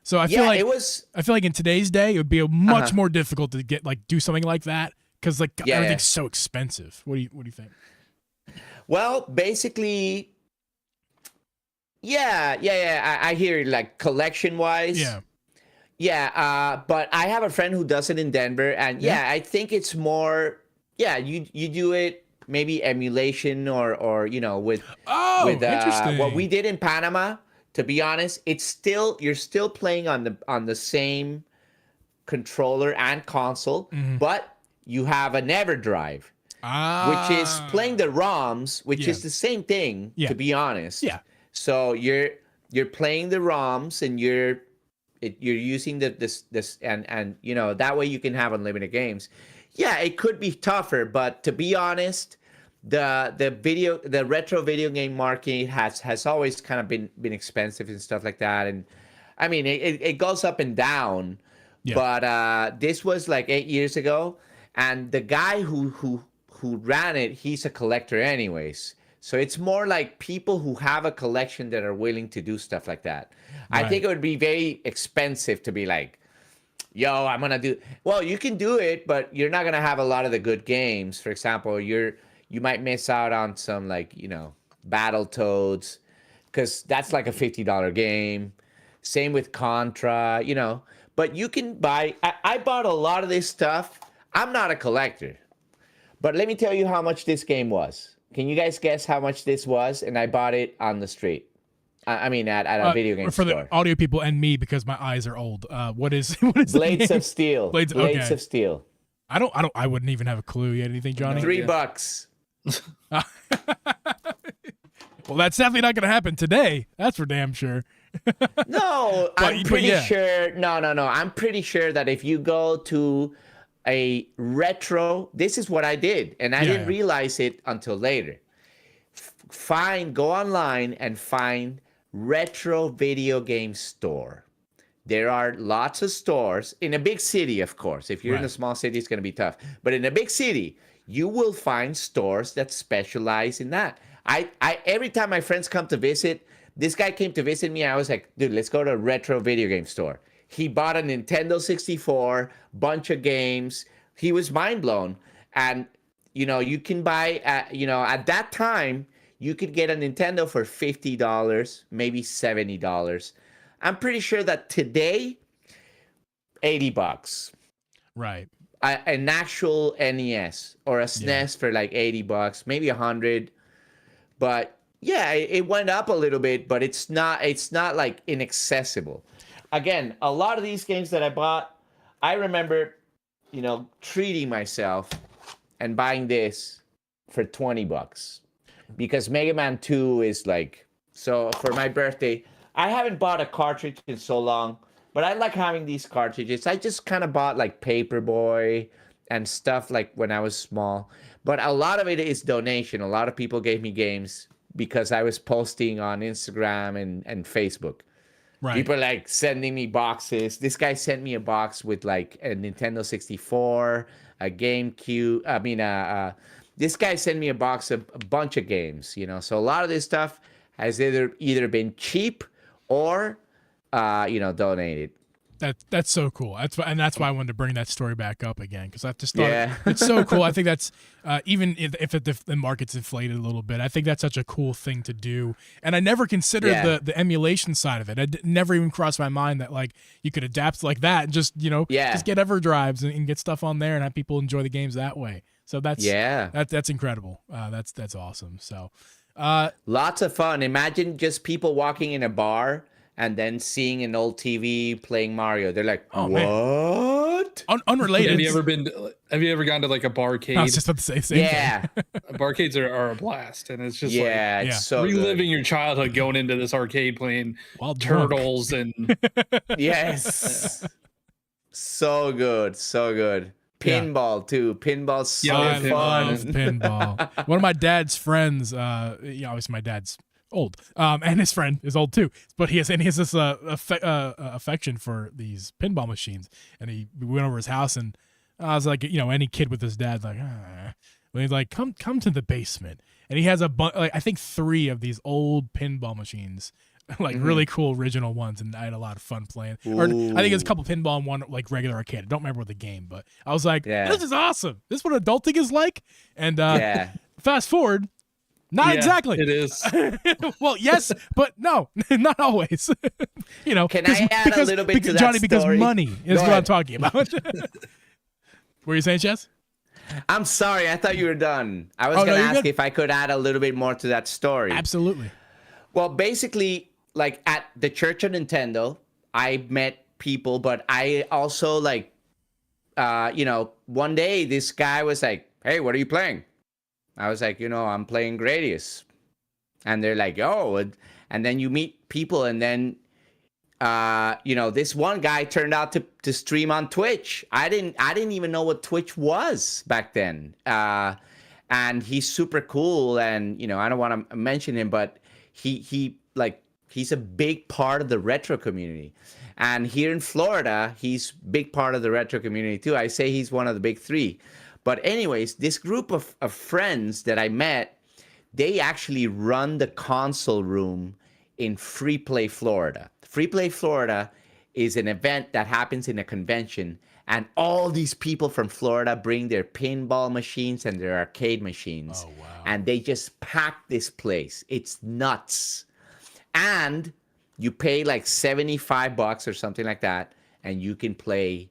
A: So I feel like in today's day it would be much more difficult to do something like that because everything's so expensive. What do you think?
C: Well, basically, I hear it, like collection wise. Yeah, but I have a friend who does it in Denver, and I think it's more. Yeah, you do it maybe emulation or with
A: interesting.
C: What we did in Panama. To be honest, you're still playing on the same controller and console, but you have an EverDrive, which is playing the ROMs, which is the same thing. To be honest, So you're playing the ROMs and you're using this and that way you can have unlimited games. Yeah, it could be tougher, but to be honest, the retro video game market has always kind of been expensive and stuff like that. And I mean it goes up and down. But this was like 8 years ago, and the guy who ran it, he's a collector anyways. So it's more like people who have a collection that are willing to do stuff like that. Right. I think it would be very expensive to be like, yo, I'm gonna do. Well, you can do it, but you're not gonna have a lot of the good games. For example, you might miss out on some Battletoads, because that's like a $50 game. Same with Contra, But you can buy. I bought a lot of this stuff. I'm not a collector, but let me tell you how much this game was. Can you guys guess how much this was? And I bought it on the street. I mean, at a video game
A: store. For the audio people and me, because my eyes are old. What is
C: Blades of Steel? Blades of Steel.
A: I wouldn't even have a clue. You had anything, Johnny?
C: $3.
A: Well, that's definitely not going to happen today. That's for damn sure.
C: No, I'm pretty sure. No. I'm pretty sure that if you go to a retro, this is what I did, and I didn't realize it until later. Go online and find retro video game store. There are lots of stores in a big city, of course. If you're in a small city, it's going to be tough. But in a big city, you will find stores that specialize in that. I every time my friends come to visit, this guy came to visit me, I was like, dude, let's go to a retro video game store. He bought a Nintendo 64, bunch of games. He was mind blown. And, you can buy, at that time, you could get a Nintendo for $50, maybe $70. I'm pretty sure that today, $80.
A: Right.
C: An actual NES or a SNES for like $80, maybe $100. But yeah, it went up a little bit, but it's not like inaccessible. Again, a lot of these games that I bought, I remember, treating myself and buying this for $20 because Mega Man 2 is like, so for my birthday, I haven't bought a cartridge in so long, but I like having these cartridges. I just kind of bought like Paperboy and stuff like when I was small, but a lot of it is donation. A lot of people gave me games because I was posting on Instagram and Facebook. Right. People like sending me boxes. This guy sent me a box with like a Nintendo 64, a GameCube. This guy sent me a box of a bunch of games. So a lot of this stuff has either been cheap or, donated.
A: That's so cool. That's why I wanted to bring that story back up again, because I just thought it's so cool. I think that's even if the market's inflated a little bit, I think that's such a cool thing to do. And I never considered the emulation side of it. It never even crossed my mind that like you could adapt like that and just just get EverDrives and get stuff on there and have people enjoy the games that way. So that's incredible. That's awesome. So
C: lots of fun. Imagine just people walking in a bar and then seeing an old TV playing Mario. They're like,
A: Oh,
C: what?
A: Unrelated.
B: Have you ever gone to like a barcade?
A: I was just about to say the same thing.
B: Barcades are a blast, and it's just
C: it's so
B: reliving
C: good.
B: your childhood going into this arcade playing
A: Wild
B: Turtles and
C: Yes. So good. So good. Pinball too. Pinball's so
B: Yeah,
C: fun.
A: Love pinball. One of my dad's friends, obviously my dad's old, and his friend is old too, but he has this affection for these pinball machines, and we went over his house, and I was like, any kid with his dad, like, when he's like, come to the basement, and he has I think 3 of these old pinball machines, like really cool original ones, and I had a lot of fun playing. Or I think it's a couple pinball and one like regular arcade. I don't remember the game, but I was like, this is awesome. This is what adulting is like. And fast forward, not exactly.
B: It is.
A: Well, yes, but no, not always.
C: Can I add a little bit to that
A: Johnny, because
C: story?
A: money is what I'm talking about. What were you saying, Chess?
C: I'm sorry. I thought you were done. I was going to ask if I could add a little bit more to that story.
A: Absolutely.
C: Well, basically, like at the Church of Nintendo, I met people, but I also one day this guy was like, hey, what are you playing? I was like, I'm playing Gradius. And they're like, oh, and then you meet people, and then, this one guy turned out to stream on Twitch. I didn't even know what Twitch was back then. And he's super cool, and, I don't want to mention him, but he's a big part of the retro community. And here in Florida, he's big part of the retro community too. I say he's one of the big 3. But anyways, this group of friends that I met, they actually run the console room in Free Play Florida. Free Play Florida is an event that happens in a convention, and all these people from Florida bring their pinball machines and their arcade machines. Oh, wow. And they just pack this place. It's nuts. And you pay like $75 or something like that, and you can play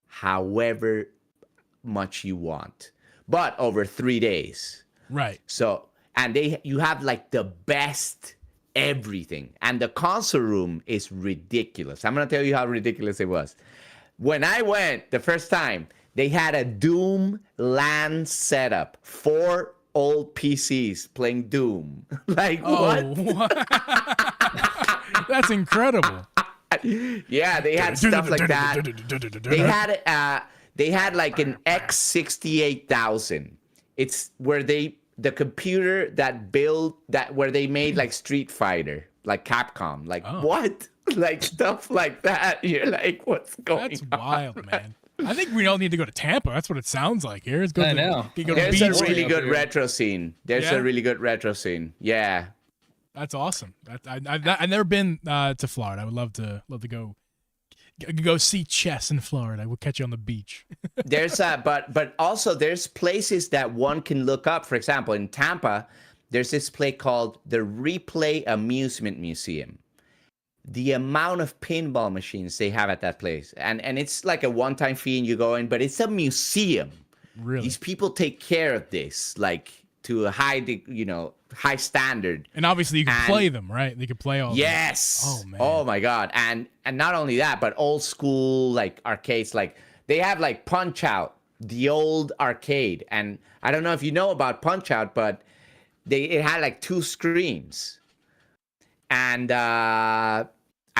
C: however much you want, but over 3 days.
A: Right.
C: So, and you have like the best everything. And the console room is ridiculous. I'm going to tell you how ridiculous it was. When I went the first time, they had a Doom LAN setup. 4 old PCs playing Doom. Like, what?
A: That's incredible.
C: Yeah, they had stuff like that. They had like an X68000. It's where the computer where they made like Street Fighter, like Capcom. Like, what? Like stuff like that. You're like, what's going on?
A: That's wild, man. I think we all need to go to Tampa. That's what it sounds like here.
B: I know.
C: There's a really good retro scene. A really good retro scene. Yeah.
A: That's awesome. I've never been to Florida. I would love to go see chess in Florida. We'll catch you on the beach.
C: There's but also there's places that one can look up. For example, in Tampa, there's this place called the Replay Amusement Museum. The amount of pinball machines they have at that place, and it's like a one-time fee and you go in, but it's a museum.
A: Really,
C: these people take care of this like to a high standard.
A: And obviously you can play them, right? You can play all.
C: Yes.
A: Oh man.
C: Oh my god. And not only that, but old school like arcades. Like they have like Punch Out, the old arcade. And I don't know if you know about Punch Out, but it had like 2 screens. And I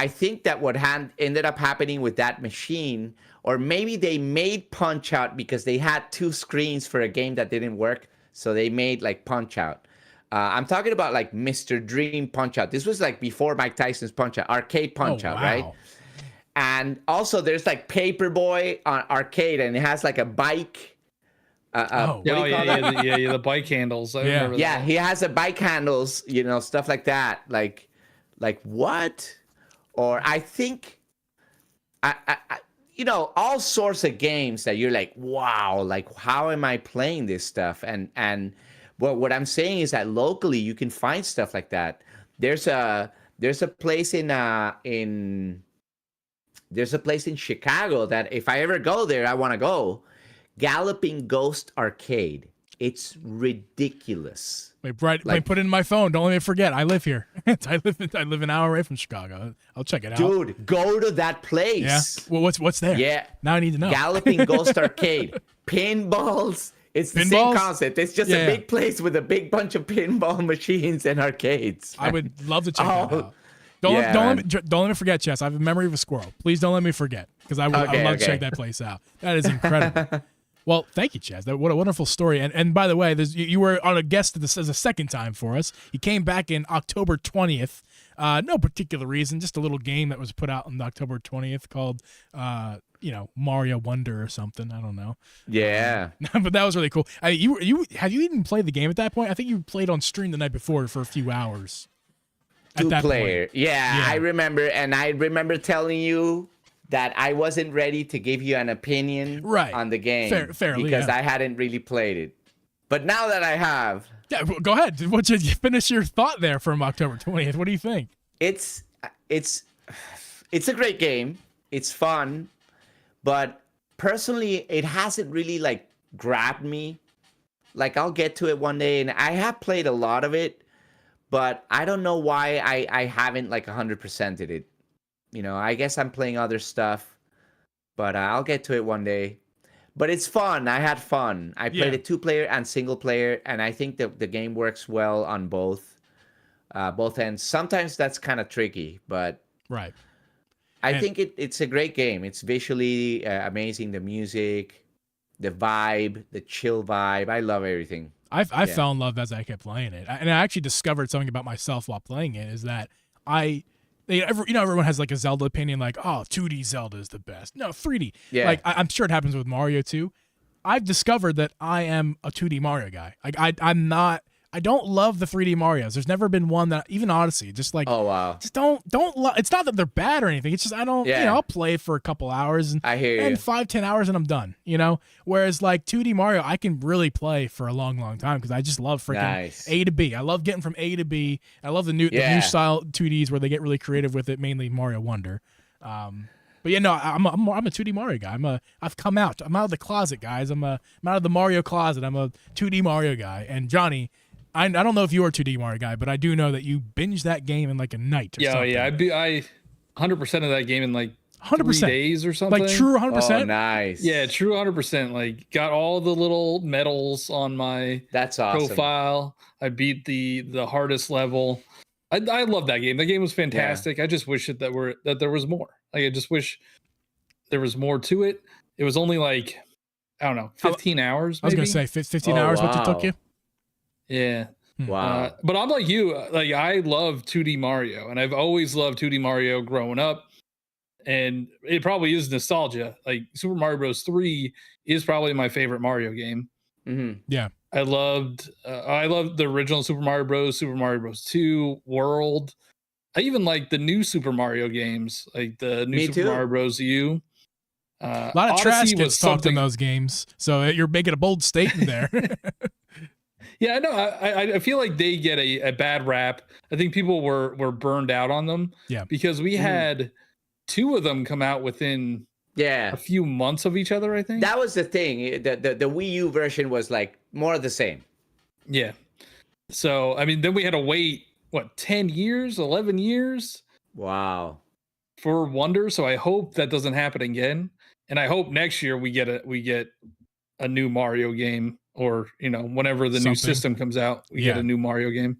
C: think that what ended up happening with that machine, or maybe they made Punch Out because they had 2 screens for a game that didn't work. So they made like Punch Out. I'm talking about like Mr. Dream Punch Out. This was like before Mike Tyson's Punch Out, arcade Punch Out, right? And also there's like Paperboy on arcade, and it has like a bike.
B: The bike handles. I remember that.
C: He has a bike handles, stuff like that. Like what? Or I think, all sorts of games that you're like, wow, like how am I playing this stuff? And what I'm saying is that locally you can find stuff like that. There's a place in Chicago that if I ever go there, I want to go. Galloping Ghost Arcade. It's ridiculous.
A: Wait, put it in my phone. Don't let me forget. I live here. I live an hour away from Chicago. I'll check it out.
C: Dude, go to that place.
A: Yeah. Well, what's there?
C: Yeah.
A: Now I need to know.
C: Galloping Ghost Arcade. Pinballs. It's the same concept. It's just a big place with a big bunch of pinball machines and arcades.
A: I would love to check that out. Don't let me forget, Chess. I have a memory of a squirrel. Please don't let me forget, because I would love to check that place out. That is incredible. Well, thank you, Chaz. What a wonderful story. And by the way, you were on a guest as a second time for us. You came back in October 20th. No particular reason, just a little game that was put out on October 20th called, Mario Wonder or something. I don't know.
C: Yeah.
A: But that was really cool. Have you even played the game at that point? I think you played on stream the night before for a few hours.
C: Two-player. Yeah, I remember. And I remember telling you that I wasn't ready to give you an opinion on the game
A: fairly,
C: because I hadn't really played it. But now that I have,
A: go ahead. Finish your thought there from October 20th. What do you think?
C: It's a great game. It's fun, but personally, it hasn't really like grabbed me. Like I'll get to it one day, and I have played a lot of it, but I don't know why I haven't like 100%ed it. I guess I'm playing other stuff, but I'll get to it one day. But it's fun. I had fun. I played it 2-player and single player, and I think the game works well on both ends. Sometimes that's kind of tricky, but I think it's a great game. It's visually amazing. The music, the vibe, the chill vibe. I love everything.
A: I fell in love as I kept playing it, and I actually discovered something about myself while playing it. Is that everyone has like a Zelda opinion, like, oh, 2D Zelda is the best. No, 3D. Yeah. Like I'm sure it happens with Mario too. I've discovered that I am a 2D Mario guy. Like I'm not. I don't love the 3D Marios. There's never been one that, even Odyssey, just like,
C: oh wow,
A: just don't. It's not that they're bad or anything. It's just I don't. I'll play for a couple hours and
C: I hear
A: and
C: you.
A: 5-10 hours and I'm done. Whereas like 2D Mario, I can really play for a long, long time because I just love freaking A to B. I love getting from A to B. I love the new style 2Ds where they get really creative with it. Mainly Mario Wonder. But I'm a 2D Mario guy. I've come out. I'm out of the closet, guys. I'm out of the Mario closet. I'm a 2D Mario guy. And Johnny, I don't know if you're a 2D Mario guy, but I do know that you binged that game in like a night. Or something.
B: I 100% of that game in like 100% 3 days or something.
A: Like true 100%.
C: Oh, nice.
B: Yeah, true 100%. Like got all the little medals on my profile. I beat the hardest level. I love that game. The game was fantastic. Yeah. I just wish that there was more. Like I just wish there was more to it. It was only like, I don't know, 15 hours. Maybe?
A: I was gonna say 15 hours. What it took you?
B: Yeah.
C: Wow.
B: But I'm like you. Like I love 2D Mario, and I've always loved 2D Mario growing up. And it probably is nostalgia. Like Super Mario Bros. 3 is probably my favorite Mario game.
C: Mm-hmm.
A: Yeah.
B: I loved the original Super Mario Bros., Super Mario Bros. 2, World. I even like the new Super Mario games, like the new Super Mario Bros. U.
A: A lot of Odyssey trash gets talked in those games, so you're making a bold statement there.
B: Yeah, I know. I feel like they get a bad rap. I think people were burned out on them.
A: Yeah,
B: because we had 2 of them come out within a few months of each other. I think
C: that was the thing. The Wii U version was like more of the same.
B: Yeah. So I mean, then we had to wait 10 years, 11 years.
C: Wow.
B: For Wonder. So I hope that doesn't happen again, and I hope next year we get a new Mario game. Or whenever the new system comes out, we get a new Mario game.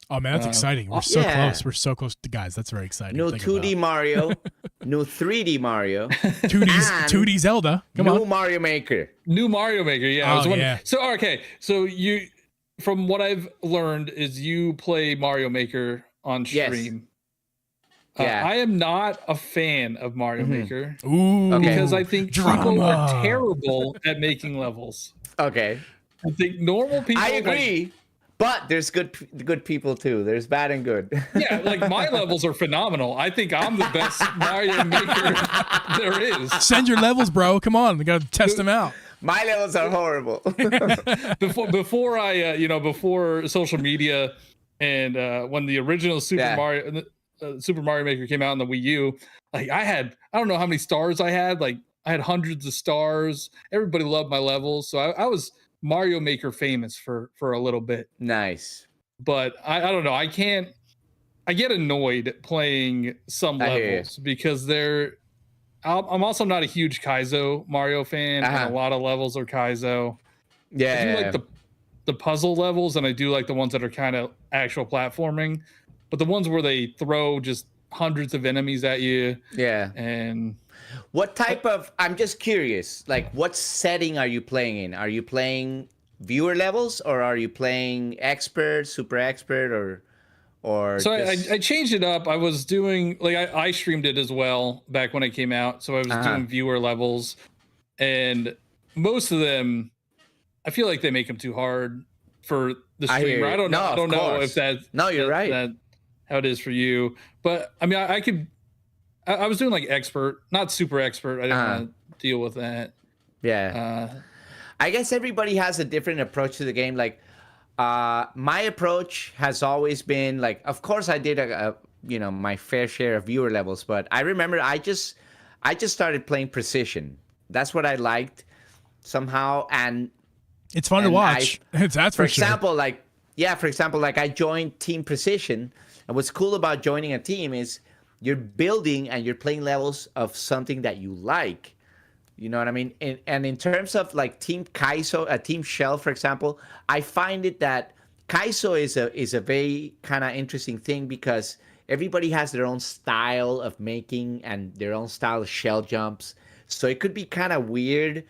A: Oh man, that's exciting! We're so close. We're so close to guys. That's very exciting.
C: New 2D Mario, new 3D Mario,
A: 2D Zelda. Come on,
C: new Mario Maker.
B: New Mario Maker. Yeah. So okay. So you, from what I've learned, is you play Mario Maker on stream.
C: Yes.
B: I am not a fan of Mario Maker.
A: Ooh,
B: because I think people are terrible at making levels.
C: Okay.
B: I think normal people.
C: I agree, but there's good people too. There's bad and good.
B: Yeah, like my levels are phenomenal. I think I'm the best Mario Maker there is.
A: Send your levels, bro. Come on, we gotta test them out.
C: My levels are horrible.
B: before I, before social media, and when the original Super Mario Maker came out on the Wii U, like I don't know how many stars I had. Like I had hundreds of stars. Everybody loved my levels, so I was Mario Maker famous for a little bit.
C: Nice.
B: But I don't know. I get annoyed playing some levels because I'm also not a huge Kaizo Mario fan, and a lot of levels are Kaizo.
C: Yeah.
B: I do like the puzzle levels, and I do like the ones that are kind of actual platforming, but the ones where they throw just hundreds of enemies at you.
C: Yeah.
B: And
C: what type of, I'm just curious, like what setting are you playing in? Are you playing viewer levels, or are you playing expert, super expert, or
B: so
C: just...
B: I changed it up. I was doing, like, I streamed it as well back when it came out. So I was doing viewer levels, and most of them, I feel like they make them too hard for the streamer. I don't know. I don't know if that's
C: you're right.
B: That how it is for you. But I mean, I was doing like expert, not super expert. I didn't want to deal with that.
C: Yeah. I guess everybody has a different approach to the game. Like, my approach has always been like, of course I did my fair share of viewer levels, but I remember I just started playing precision. That's what I liked somehow, and
A: it's fun to watch. That's for sure.
C: For example, like I joined Team Precision, and what's cool about joining a team is you're building and you're playing levels of something that you like. You know what I mean? And in terms of like Team Kaizo, Team Shell, for example, I find it that Kaizo is a very kind of interesting thing because everybody has their own style of making and their own style of shell jumps. So it could be kind of weird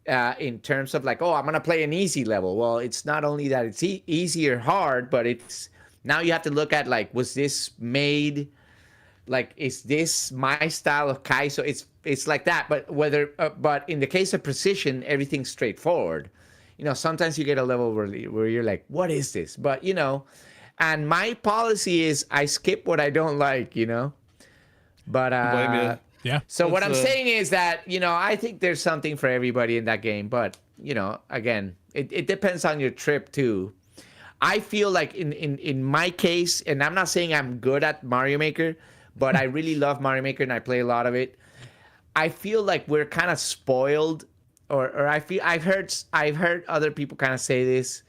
C: in terms of like, oh, I'm going to play an easy level. Well, it's not only that it's easy or hard, but it's now you have to look at like, was this made, like, is this my style of Kaizo? It's like that. But but in the case of precision, everything's straightforward. You know, sometimes you get a level where you're like, what is this? But, you know, and my policy is I skip what I don't like, you know. But
A: yeah.
C: So what I'm saying is that, you know, I think there's something for everybody in that game. But, you know, again, it depends on your trip, too. I feel like in my case, and I'm not saying I'm good at Mario Maker, but I really love Mario Maker and I play a lot of it. I feel like we're kind of spoiled, or I've heard other people kind of say this.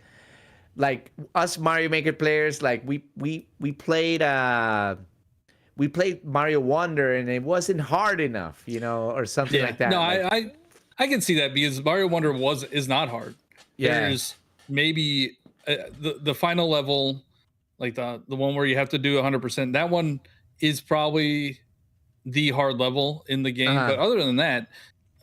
C: Like us Mario Maker players, like we played Mario Wonder and it wasn't hard enough, you know, or something like that.
B: No,
C: like,
B: I can see that because Mario Wonder is not hard.
C: Yeah.
B: There's maybe the final level, like the one where you have to do 100%. That one is probably the hard level in the game. But other than that,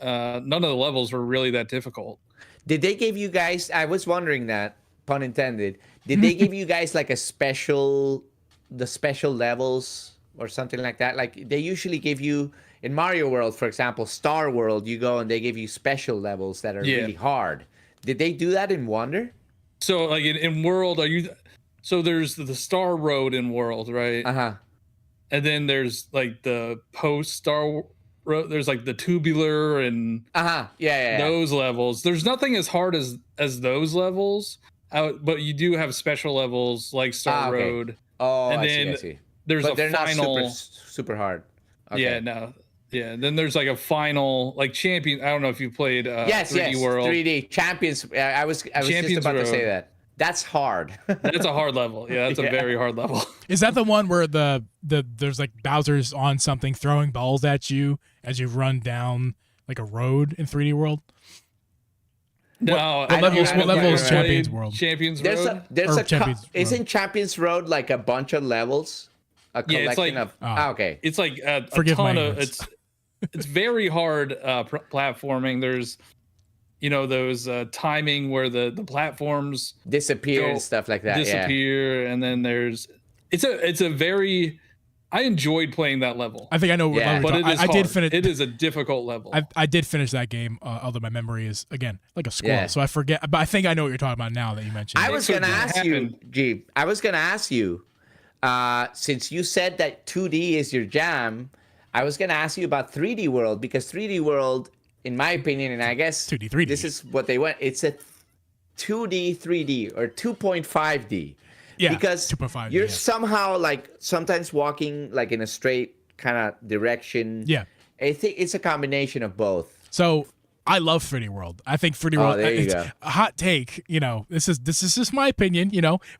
B: none of the levels were really that difficult.
C: Did they give you guys? I was wondering that, pun intended. Did they give you guys like the special levels or something like that? Like they usually give you in Mario World, for example, Star World, you go and they give you special levels that are really hard. Did they do that in Wonder?
B: So like in World, so there's the Star Road in World, right? And then there's like the post Star Road. There's like the tubular and those levels. There's nothing as hard as those levels, but you do have special levels like Star Road.
C: Oh,
B: and
C: I see.
B: There's
C: but
B: a
C: they're
B: final,
C: not super hard. Okay.
B: Yeah, no. Yeah, then there's like a final, like Champion. I don't know if you played
C: 3D World. 3D Champions. I was just about to say that. That's hard.
B: That's a hard level. Yeah, that's a very hard level.
A: Is that the one where there's like Bowser's on something throwing balls at you as you run down like a road in 3D World?
B: No,
A: what level is Champions World?
B: Champions Road.
C: Isn't Champions Road like a bunch of levels? A collection of. Okay.
B: It's like a ton of. It's very hard platforming. There's, you know, those timing where the platforms
C: disappear and stuff like that.
B: And then it's a very. I enjoyed playing that level.
A: I think I know what level
B: but
A: I did finish.
B: It is a difficult level.
A: I did finish that game, although my memory is again like a squirrel, so I forget. But I think I know what you're talking about now that you mentioned.
C: I was going to ask you, Geeb. I was going to ask you, since you said that 2D is your jam, I was going to ask you about 3D World because 3D World, in my opinion, and I guess
A: 2D, 3D.
C: This is what they went. It's a 2D, 3D or 2.5D.
A: Yeah,
C: because
A: 2.5D,
C: you're somehow like sometimes walking like in a straight kind of direction.
A: Yeah,
C: I think it's a combination of both.
A: So I love 3D World. I think 3D World.
C: there you
A: it's
C: go.
A: a hot take. This is just my opinion.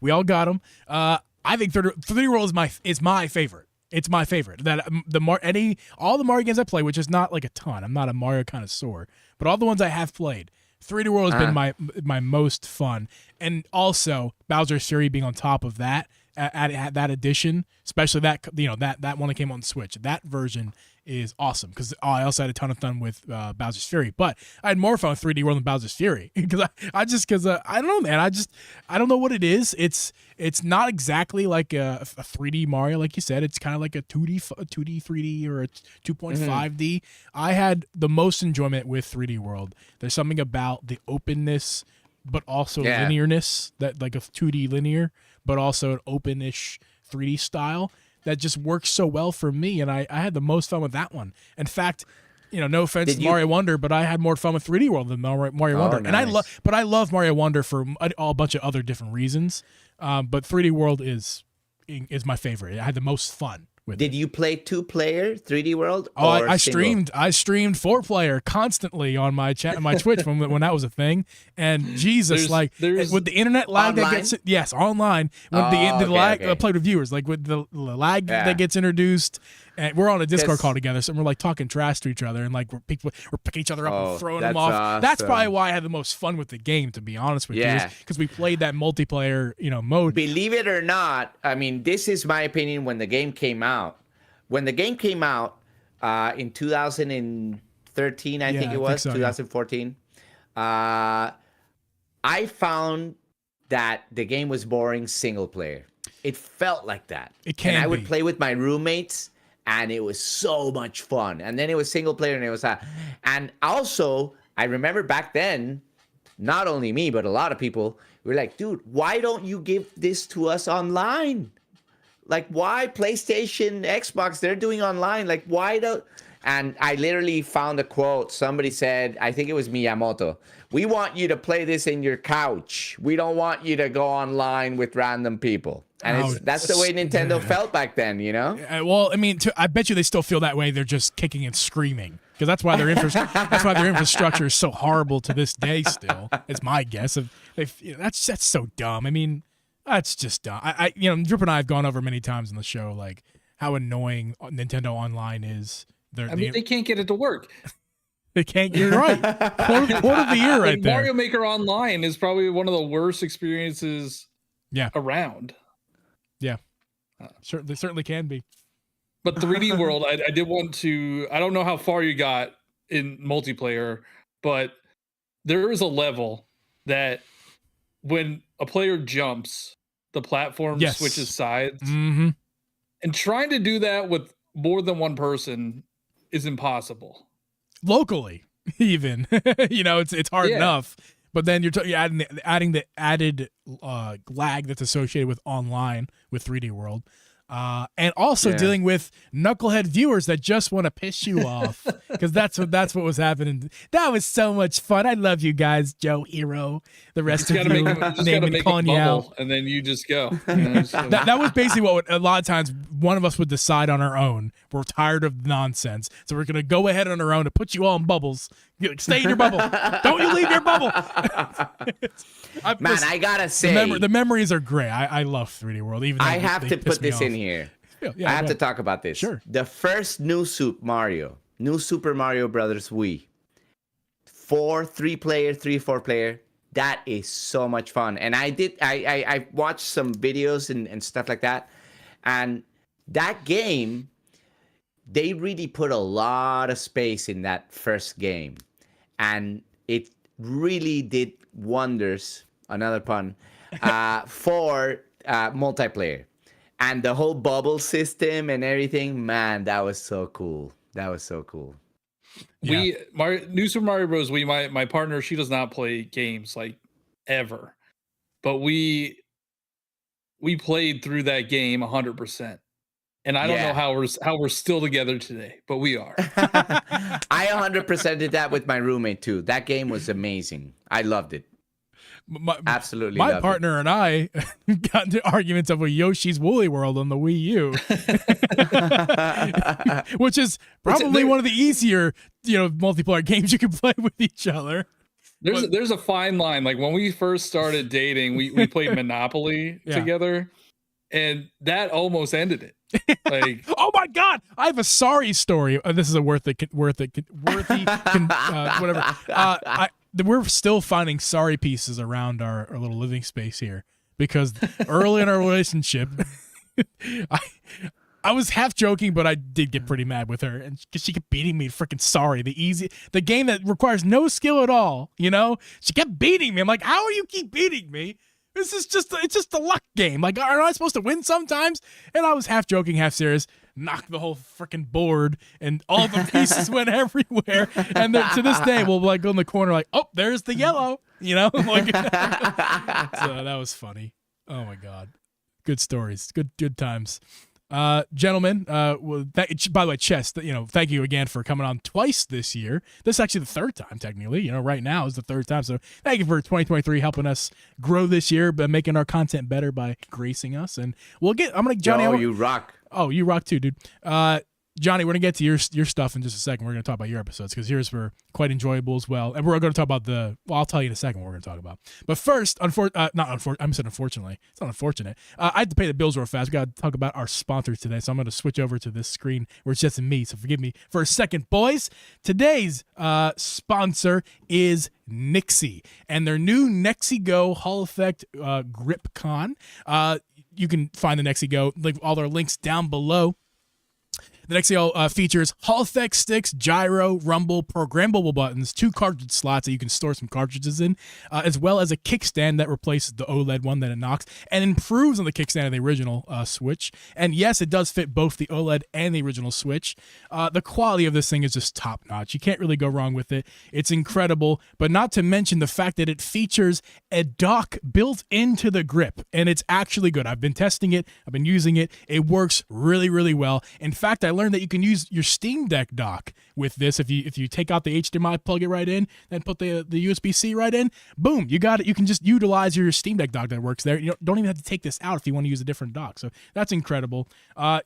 A: We all got them. I think 3D World is my favorite. It's my favorite. That all the Mario games I play, which is not like a ton. I'm not a Mario connoisseur, but all the ones I have played, 3D World has been my most fun. And also Bowser's Fury being on top of that at that edition, especially that that one that came on Switch. That version is awesome because I also had a ton of fun with Bowser's Fury, but I had more fun with 3D World than Bowser's Fury because I don't know, man. I don't know what it is. It's not exactly like a 3D Mario, like you said. It's kind of like a 2D, 3D, or a 2.5D. I had the most enjoyment with 3D World. There's something about the openness, but also linearness, that like a 2D linear, but also an open-ish 3D style that just works so well for me, and I had the most fun with that one. In fact, no offense to Mario Wonder, but I had more fun with 3D World than Mario Wonder.
C: Nice.
A: And I love Mario Wonder for a bunch of other different reasons. But 3D World is my favorite. I had the most fun with
C: Did you play 2-player 3D World?
A: Oh, I streamed 4-player constantly on my Twitch when that was a thing. And Jesus, there's with the internet lag
C: online?
A: that gets online with the lag. I played with viewers with the lag that gets introduced. And we're on a Discord call together, so we're talking trash to each other, and we're picking each other up and throwing them off.
C: Awesome.
A: That's probably why I had the most fun with the game, to be honest with you, because we played that multiplayer mode.
C: Believe it or not, I mean, this is my opinion. When the game came out, in 2013, I think it was 2014, I found that the game was boring single player. It felt like that.
A: And I
C: would play with my roommates, and it was so much fun. And then it was single player, and it was and also I remember back then, not only me but a lot of people were like, dude, why don't you give this to us online? Like, why PlayStation, Xbox, they're doing online, like why don't? And I literally found a quote. Somebody said, I think it was Miyamoto, we want you to play this in your couch. We don't want you to go online with random people. And that's the way Nintendo felt back then,
A: Well, I mean, I bet you they still feel that way. They're just kicking and screaming because that's why their infrastructure is so horrible to this day. Still, it's my guess. That's so dumb. I mean, that's just dumb. Drip and I have gone over many times on the show like how annoying Nintendo Online is.
B: They can't get it to work.
A: They can't. You're right. Quote of the year, right there.
B: Mario Maker Online is probably one of the worst experiences. Around.
A: Yeah, certainly can be.
B: But 3D World, I did want to. I don't know how far you got in multiplayer, but there is a level that when a player jumps, the platform switches sides, and trying to do that with more than one person is impossible.
A: Locally, even it's hard enough. But then you're adding the added lag that's associated with online with 3D World. And also dealing with knucklehead viewers that just want to piss you off because that's what was happening. That was so much fun. I love you guys, Joe Hero, the rest of you, naming calling you out,
B: and then you just go.
A: That was basically what a lot of times one of us would decide on our own. We're tired of nonsense, so we're gonna go ahead on our own to put you all in bubbles. Stay in your bubble. Don't you leave your bubble.
C: I gotta say,
A: the memories are great. I love 3D World. Even
C: I have to put this in here.
A: Yeah,
C: I have to talk about this.
A: Sure.
C: The first New Super Mario Brothers Wii, 3-player, 4-player. That is so much fun. And I watched some videos and stuff like that. And that game, they really put a lot of space in that first game. And it really did wonders, another pun, for multiplayer. And the whole bubble system and everything, man, that was so cool. New Super Mario Bros. Wii,
B: my partner, she does not play games like ever, but we played through that game 100%. And I don't know how we're still together today, but we are.
C: I 100% did that with my roommate too. That game was amazing. I loved it. Absolutely.
A: My partner and I got into arguments over Yoshi's Woolly World on the Wii U, which is probably one of the easier, multiplayer games you can play with each other.
B: There's a fine line. Like when we first started dating, we played Monopoly together, and that almost ended it. Like,
A: oh my God, I have a sorry story. This is a worthy, whatever. We're still finding sorry pieces around our little living space here because early in our relationship, I was half joking, but I did get pretty mad with her, and because she kept beating me. Freaking sorry, the game that requires no skill at all. She kept beating me. I'm like, how do you keep beating me? It's just a luck game. Like, aren't I supposed to win sometimes? And I was half joking, half serious. Knocked the whole freaking board, and all the pieces went everywhere. And then, to this day, we'll go in the corner, like, oh, there's the yellow. Like, so that was funny. Oh my God, good stories, good times. Gentlemen, by the way, Chess, thank you again for coming on twice this year. This is actually the third time, technically. Right now is the third time. So thank you for 2023 helping us grow this year, but making our content better by gracing us. And Johnny.
C: Oh, you rock.
A: Oh, you rock too, dude. Johnny, we're gonna get to your stuff in just a second. We're gonna talk about your episodes because yours were quite enjoyable as well, and we're gonna talk about I'll tell you in a second what we're gonna talk about. But first, unfortunately, it's not unfortunate. I had to pay the bills real fast. We gotta talk about our sponsors today, so I'm gonna switch over to this screen where it's just me. So forgive me for a second, boys. Today's sponsor is Nixie, and their new Nexi Go Hall Effect Grip Con. You can find the Nexi Go, all their links down below. The Nexi features Hall Effect sticks, gyro, rumble, programmable buttons, 2 cartridge slots that you can store some cartridges in, as well as a kickstand that replaces the OLED one that it knocks and improves on the kickstand of the original Switch. And yes, it does fit both the OLED and the original Switch. The quality of this thing is just top notch. You can't really go wrong with it. It's incredible, but not to mention the fact that it features a dock built into the grip, and it's actually good. I've been testing it. I've been using it. It works really, really well. In fact, I learned that you can use your Steam Deck dock with this. If you take out the HDMI, plug it right in, then put the USB-C right in, boom, you got it. You can just utilize your Steam Deck dock that works there. You don't even have to take this out if you want to use a different dock. So that's incredible. I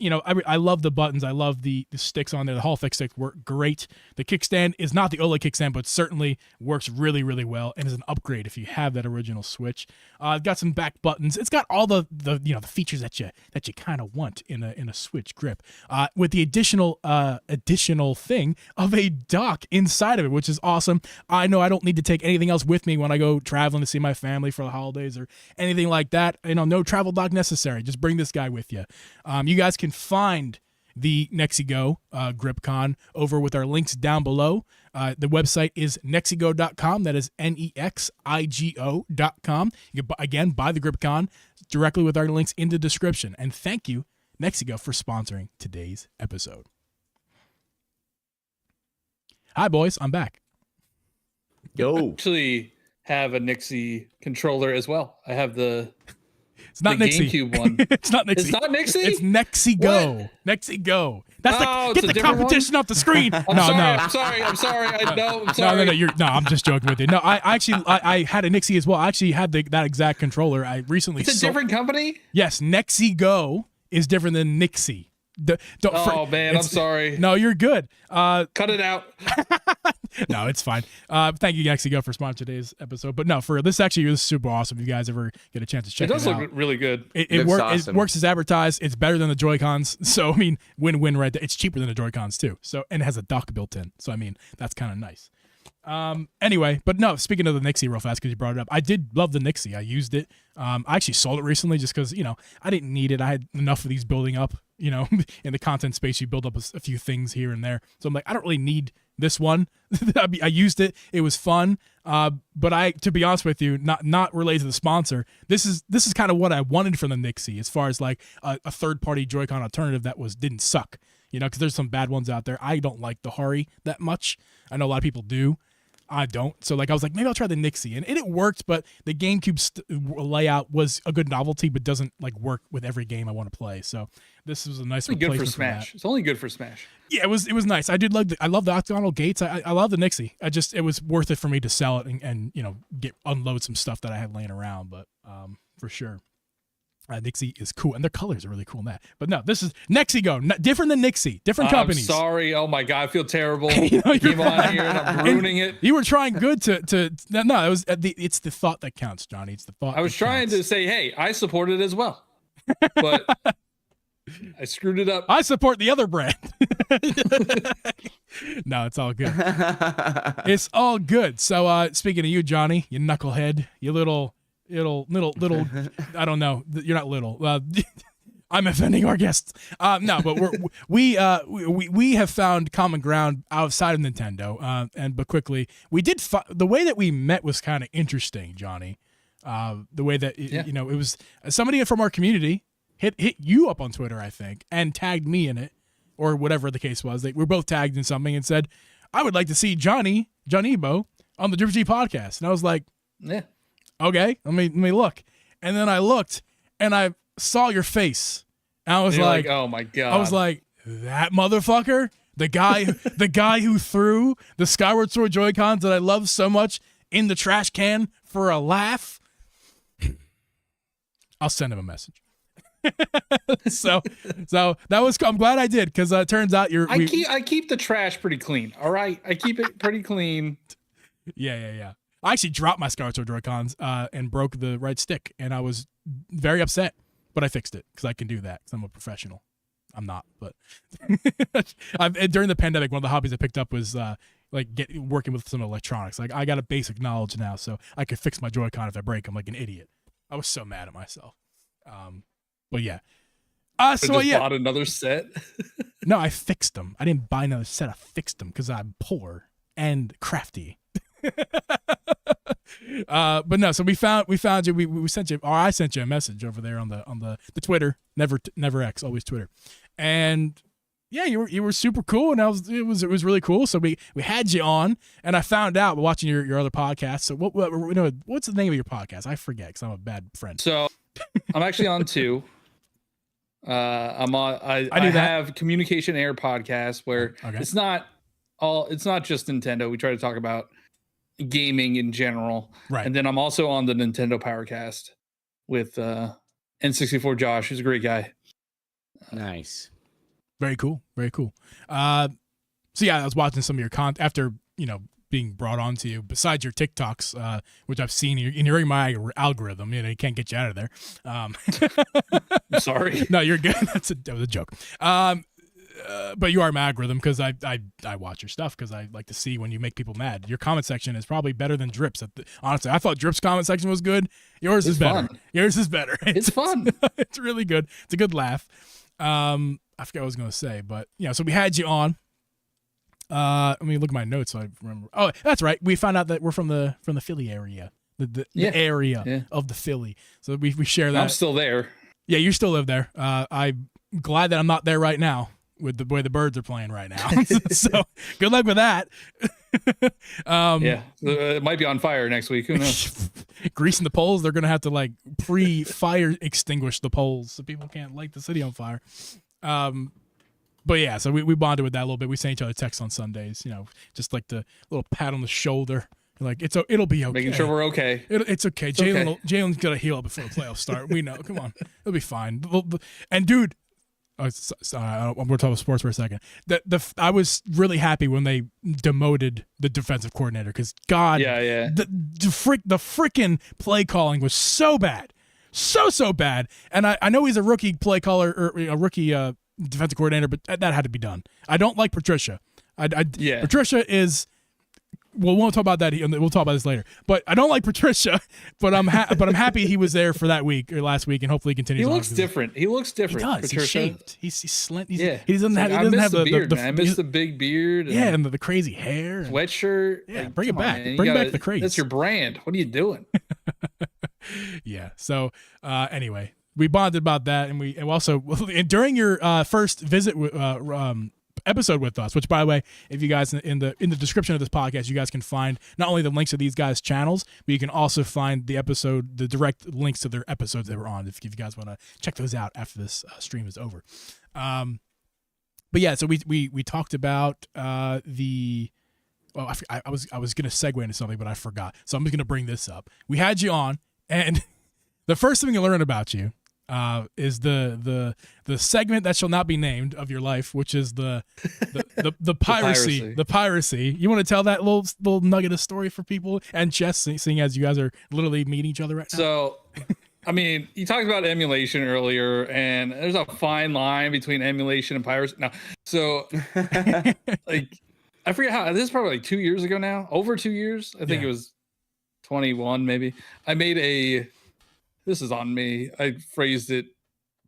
A: love the buttons. I love the sticks on there. The Hall Effect sticks work great. The kickstand is not the OLED kickstand, but certainly works really, really well and is an upgrade if you have that original Switch. It's got some back buttons. It's got all the features that you kind of want in a Switch grip. With the additional thing of a dock inside of it, which is awesome. I know I don't need to take anything else with me when I go traveling to see my family for the holidays or anything like that. No travel dock necessary. Just bring this guy with you. You guys can find the Nexi Go GripCon over with our links down below. The website is nexigo.com. That is nexigo.com. You can, again, buy the GripCon directly with our links in the description. And thank you, Nexigo, for sponsoring today's episode. Hi, boys. I'm back.
C: Yo.
B: I actually have a Nixie controller as well. I have the
A: It's not Nixie.
B: GameCube one.
A: It's not Nixie.
B: It's not Nixie?
A: It's Nexi Go.
B: What?
A: Nexi Go. That's get the competition
B: one?
A: off the screen.
B: I'm sorry. I'm sorry. I'm sorry.
A: No, I'm just joking with you. No, I had a Nixie as well. I actually had that exact controller. I recently
B: It's a different company?
A: Yes, Nexi Go is different than Nixie.
B: I'm sorry.
A: No, you're good.
B: Cut it out.
A: No, it's fine. Thank you, Nexigo, for sponsoring today's episode. But no, for this actually is super awesome. If you guys ever get a chance to check it out.
B: It does look really good.
A: It works as advertised. It's better than the Joy-Cons. So, I mean, win-win right there. It's cheaper than the Joy-Cons, too. So, and it has a dock built in. So, I mean, that's kind of nice. Anyway, but no, speaking of the Nixie real fast, because you brought it up, I did love the Nixie. I used it. I actually sold it recently just because, I didn't need it. I had enough of these building up, in the content space. You build up a few things here and there. So I'm like, I don't really need this one. I used it. It was fun. But to be honest with you, not related to the sponsor, this is kind of what I wanted from the Nixie as far as like a third-party Joy-Con alternative that didn't suck. Because there's some bad ones out there. I don't like the Hari that much. I know a lot of people do. I don't. So like I was like, maybe I'll try the Nixie, and it worked, but the GameCube layout was a good novelty, but doesn't like work with every game I want to play. So this was a nice replacement
B: good for Smash. It's only good for Smash.
A: Yeah, it was nice. I did I love the octagonal gates. I love the Nixie. It was worth it for me to sell it and unload some stuff that I had laying around. But for sure. Nixie is cool, and their colors are really cool in that. But no, this is Nexigo, different than Nixie, different companies.
B: I'm sorry. Oh my god, I feel terrible. Came on here and I'm ruining it.
A: You were trying good to no. It was it's the thought that counts, Johnny. It's the thought.
B: I was trying to say, hey, I support it as well, but I screwed it up.
A: I support the other brand. No, it's all good. It's all good. So speaking of you, Johnny, you knucklehead, you little. I don't know. You're not little. I'm offending our guests. No, but we have found common ground outside of Nintendo. But quickly, we did. The way that we met was kind of interesting, Johnny. The way that it was somebody from our community hit you up on Twitter, I think, and tagged me in it, or whatever the case was. We were both tagged in something and said, "I would like to see Johniibo on the Drip G podcast," and I was like,
B: "Yeah."
A: Okay, let me look. And then I looked and I saw your face. And I was like,
B: oh my god.
A: I was like, that motherfucker? The guy who threw the Skyward Sword Joy-Cons that I love so much in the trash can for a laugh? I'll send him a message. so that was, I'm glad I did, because it turns out
B: I keep the trash pretty clean. All right. I keep it pretty clean.
A: Yeah. I actually dropped my Skyward Sword Joy-Cons and broke the right stick, and I was very upset, but I fixed it because I can do that because I'm a professional. I'm not, but during the pandemic, one of the hobbies I picked up was working with some electronics. Like I got a basic knowledge now, so I could fix my Joy-Con if I break them like an idiot. I was so mad at myself. But yeah.
B: Bought another set?
A: No, I fixed them. I didn't buy another set. I fixed them because I'm poor and crafty. But no, so we found you. We sent you, or I sent you a message over there on the Twitter, never X, always Twitter, and yeah, you were super cool, and it was really cool. So we had you on, and I found out watching your other podcast. So what's the name of your podcast? I forget because I'm a bad friend.
B: So I'm actually on two. I have Communication Air podcast where it's not just Nintendo. We try to talk about gaming in general,
A: right? And
B: then I'm also on the Nintendo Powercast with N64 Josh, who's a great guy.
C: Nice,
A: very cool. So yeah, I was watching some of your content after being brought on to you. Besides your TikToks, which I've seen, you're in my algorithm. You can't get you out of there. I'm
B: sorry.
A: No, you're good. That was a joke. But you are my algorithm because I watch your stuff because I like to see when you make people mad. Your comment section is probably better than Drip's. Honestly, I thought Drip's comment section was good. Yours is better.
B: Fun.
A: Yours is better.
B: It's fun.
A: It's really good. It's a good laugh. I forgot what I was going to say, but so we had you on. Let me look at my notes so I remember. Oh, that's right. We found out that we're from the Philly area, the area of the Philly. So we share that.
B: I'm still there.
A: Yeah, you still live there. I'm glad that I'm not there right now with the way the Birds are playing right now. So good luck with that.
B: It might be on fire next week. Who knows?
A: Greasing the poles. They're going to have to pre-fire extinguish the poles so people can't light the city on fire. But yeah, so we bonded with that a little bit. We sent each other texts on Sundays, just like the little pat on the shoulder. Like it'll be okay.
B: Making sure we're okay.
A: It's okay. Jalen's gonna heal before the playoffs start. We know. Come on, it'll be fine. And dude, we're talking about sports for a second. I was really happy when they demoted the defensive coordinator because God, the freaking play calling was so bad, so bad. And I know he's a rookie play caller or a rookie defensive coordinator, but that had to be done. I don't like Patricia. Patricia is. Well, we won't talk about that. We'll talk about this later. But I don't like Patricia. But I'm happy he was there for that week or last week, and hopefully he continues.
B: He looks different. He looks different.
A: He does.
B: Patricia.
A: He's shaved. He's slim. He
B: doesn't have. I miss the beard. I miss the big beard.
A: And the crazy hair.
B: Sweatshirt.
A: Yeah, bring it back. Bring back the craze.
B: That's your brand. What are you doing?
A: Yeah. So anyway, we bonded about that, and we also during your first visit episode with us. Which, by the way, if you guys in the description of this podcast, you guys can find not only the links to these guys' channels, but you can also find the direct links to their episodes they were on. If you guys want to check those out after this stream is over. But yeah, so we talked about the. Well, I was gonna segue into something, but I forgot. So I'm just gonna bring this up. We had you on, and the first thing you learn about you is the segment that shall not be named of your life, which is the piracy. The piracy. You want to tell that little nugget of story for people and Jess, seeing as you guys are literally meeting each other right now.
B: So, I mean, you talked about emulation earlier, and there's a fine line between emulation and piracy. No, so like. I forget how, this is probably like 2 years ago now, over 2 years. I think it was 21 maybe. I made this is on me. I phrased it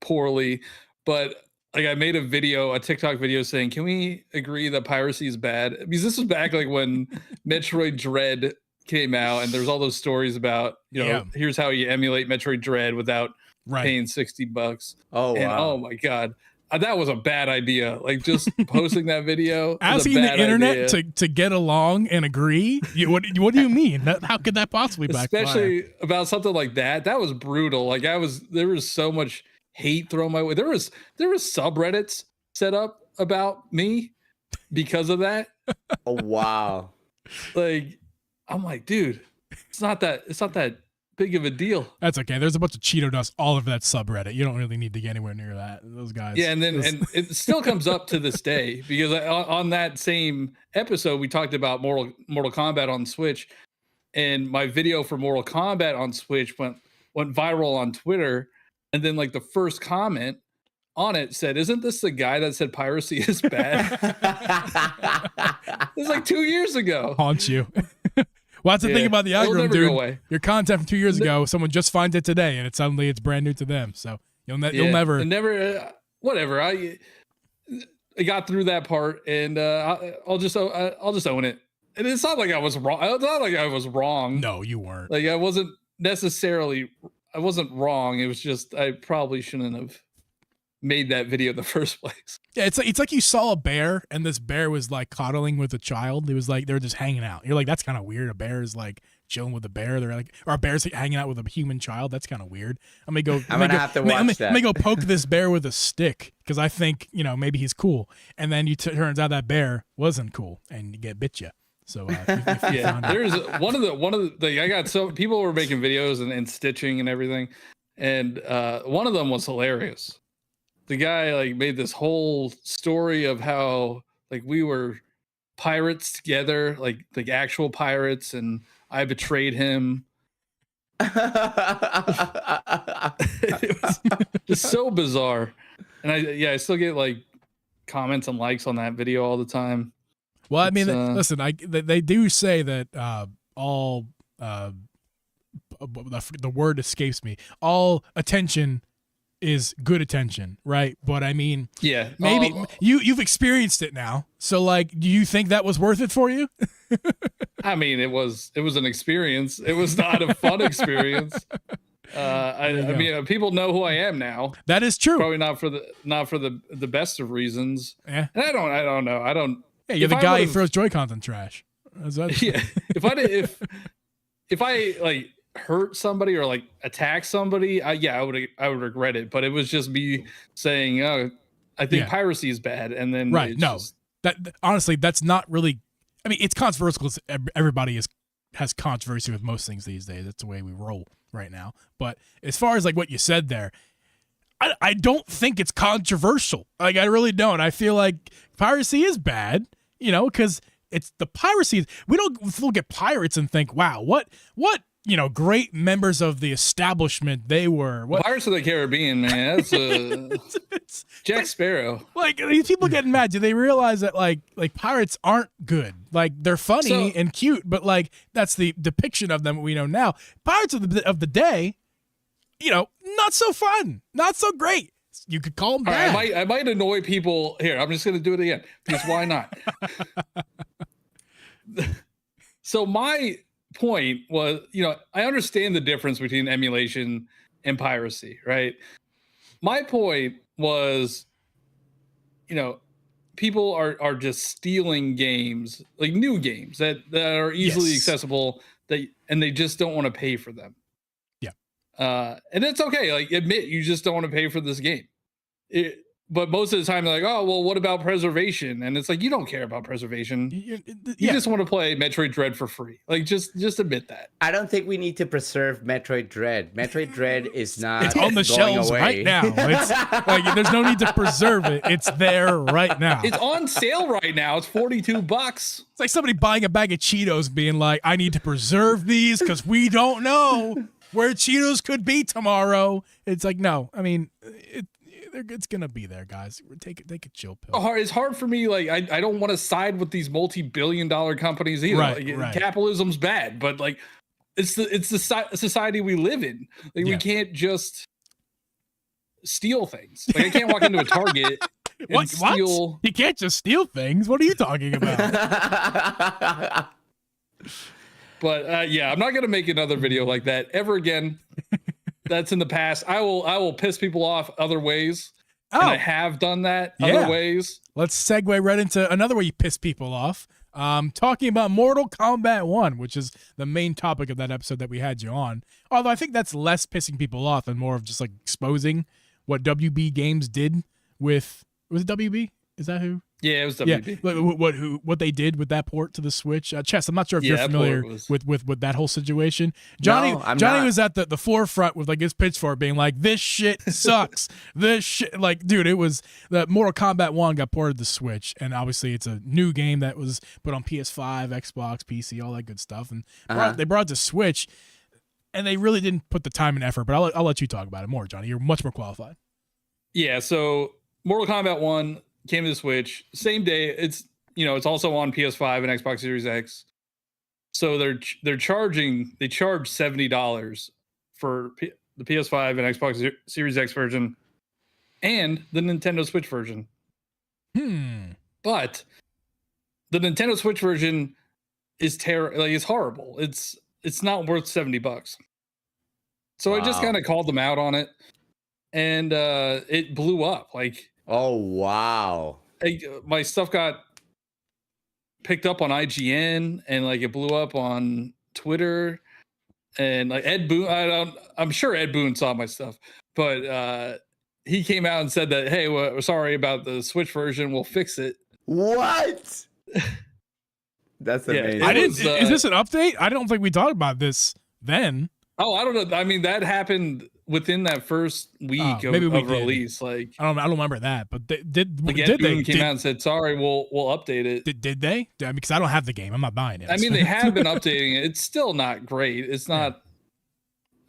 B: poorly, but like I made a TikTok video saying, can we agree that piracy is bad? Because this was back like when Metroid Dread came out and there's all those stories about, here's how you emulate Metroid Dread without paying $60.
C: Oh,
B: and,
C: wow.
B: Oh my God. That was a bad idea. Like just posting that video.
A: Asking the internet to get along and agree. What do you mean? How could that possibly backfire?
B: Especially about something like that. That was brutal. Like there was so much hate thrown my way. There was subreddits set up about me because of that.
C: Oh wow.
B: Like I'm like, dude, it's not that big of a deal.
A: That's okay. There's a bunch of Cheeto dust all over that subreddit. You don't really need to get anywhere near that. Those guys.
B: Yeah, and it still comes up to this day because on that same episode we talked about Mortal Kombat on Switch, and my video for Mortal Kombat on Switch went viral on Twitter, and then like the first comment on it said, "Isn't this the guy that said piracy is bad?" It was like 2 years ago.
A: Haunts you. Well, that's the thing about the algorithm, dude.
B: Go away.
A: Your content from 2 years ago, someone just finds it today, and it's brand new to them. So you'll never.
B: Whatever. I got through that part, and I'll just own it. And it's not like I was wrong. It's not like I was wrong.
A: No, you weren't.
B: Like I wasn't wrong. It was just I probably shouldn't have made that video in the first place.
A: Yeah, it's like you saw a bear and this bear was like coddling with a child. It was like they're just hanging out. You're like, that's kind of weird. A bear is like chilling with a bear. They're like, or a bear's hanging out with a human child. That's kind of weird. I'm gonna have to watch that. Let me go poke this bear with a stick because I think maybe he's cool. And then turns out that bear wasn't cool and you get you. So
B: yeah, there's one of the I got so people were making videos and stitching and everything, and one of them was hilarious. The guy like made this whole story of how like we were pirates together, like actual pirates, and I betrayed him. It was just so bizarre. And I still get like comments and likes on that video all the time.
A: Well, I mean, listen, they do say that the word escapes me. All attention is good attention, right? But I mean,
B: yeah,
A: maybe you've experienced it now. So like, do you think that was worth it for you?
B: I mean, it was an experience. It was not a fun experience. I mean, people know who I am now.
A: That is true.
B: Probably not for the best of reasons.
A: Yeah.
B: And I don't know.
A: Hey, you're the guy who throws Joy-Cons in trash.
B: Yeah. If I like hurt somebody or like attack somebody, I would regret it. But it was just me saying, "Oh, I think piracy is bad," and then
A: right. No, that honestly, that's not really. I mean, it's controversial because everybody has controversy with most things these days. That's the way we roll right now. But as far as like what you said there, I don't think it's controversial. Like I really don't. I feel like piracy is bad, because it's the piracy. We don't look at pirates and think, wow, what great members of the establishment they were. What?
B: Pirates of the Caribbean, man. That's it's Jack Sparrow.
A: Like these people getting mad. Do they realize that like pirates aren't good? Like they're funny and cute, but like that's the depiction of them we know now. Pirates of the day, not so fun, not so great. You could call them bad.
B: I might annoy people here. I'm just gonna do it again because why not? So my point was, I understand the difference between emulation and piracy, right? My point was, people are just stealing games, like new games that are easily accessible, and they just don't want to pay for them.
A: Yeah.
B: And it's okay. Like, admit you just don't want to pay for this game. But most of the time, they're like, oh, well, what about preservation? And it's like, you don't care about preservation. You just want to play Metroid Dread for free. Like, just admit that.
C: I don't think we need to preserve Metroid Dread. Metroid Dread is not.
A: It's on the shelves
C: away.
A: right now. It's like, there's no need to preserve it. It's there right now.
B: It's on sale right now. It's $42.
A: It's like somebody buying a bag of Cheetos, being like, I need to preserve these because we don't know where Cheetos could be tomorrow. It's like, no, I mean, it's gonna be there, guys. Take a chill pill.
B: It's hard for me. Like, I don't want to side with these multi-billion-dollar companies either. Right. Capitalism's bad, but like, it's the society we live in. Like, we can't just steal things. Like, I can't walk into a Target and steal.
A: What? You can't just steal things. What are you talking about?
B: But yeah, I'm not gonna make another video like that ever again. That's in the past. I will piss people off other ways. And I have done that other ways.
A: Let's segue right into another way you piss people off. Talking about Mortal Kombat 1, which is the main topic of that episode that we had you on. Although I think that's less pissing people off and more of just like exposing what WB Games did with, was it WB? Is that who?
B: Yeah, it was WB.
A: Yeah, what they did with that port to the Switch. Chess, I'm not sure if you're familiar with that whole situation. Johnny was at the forefront with like his pitchfork being like, this shit sucks. This shit, like, dude, it was the Mortal Kombat 1 got ported to Switch, and obviously it's a new game that was put on PS5, Xbox, PC, all that good stuff, and they brought it to Switch, and they really didn't put the time and effort. But I'll let you talk about it more, Johnny. You're much more qualified.
B: Yeah, so Mortal Kombat 1 came to the Switch same day. It's also on PS5 and Xbox Series X. So they charge $70 for the PS5 and Xbox Series X version and the Nintendo Switch version. But the Nintendo Switch version is it's horrible. It's not worth $70. So I just kind of called them out on it, and it blew up. Like,
C: oh, wow.
B: My stuff got picked up on IGN, and like it blew up on Twitter, and like Ed Boon, I'm sure Ed Boon saw my stuff, but he came out and said that, hey, we're sorry about the Switch version. We'll fix it.
C: What? That's amazing.
A: Is this an update? I don't think we talked about this then.
B: Oh, I don't know. I mean, that happened within that first week of release. Like,
A: I don't remember that, but
B: Ed Boon came out and said, sorry, we'll update it.
A: Did they? I mean, because I don't have the game. I'm not buying it.
B: I mean, they have been updating it. It's still not great. It's not.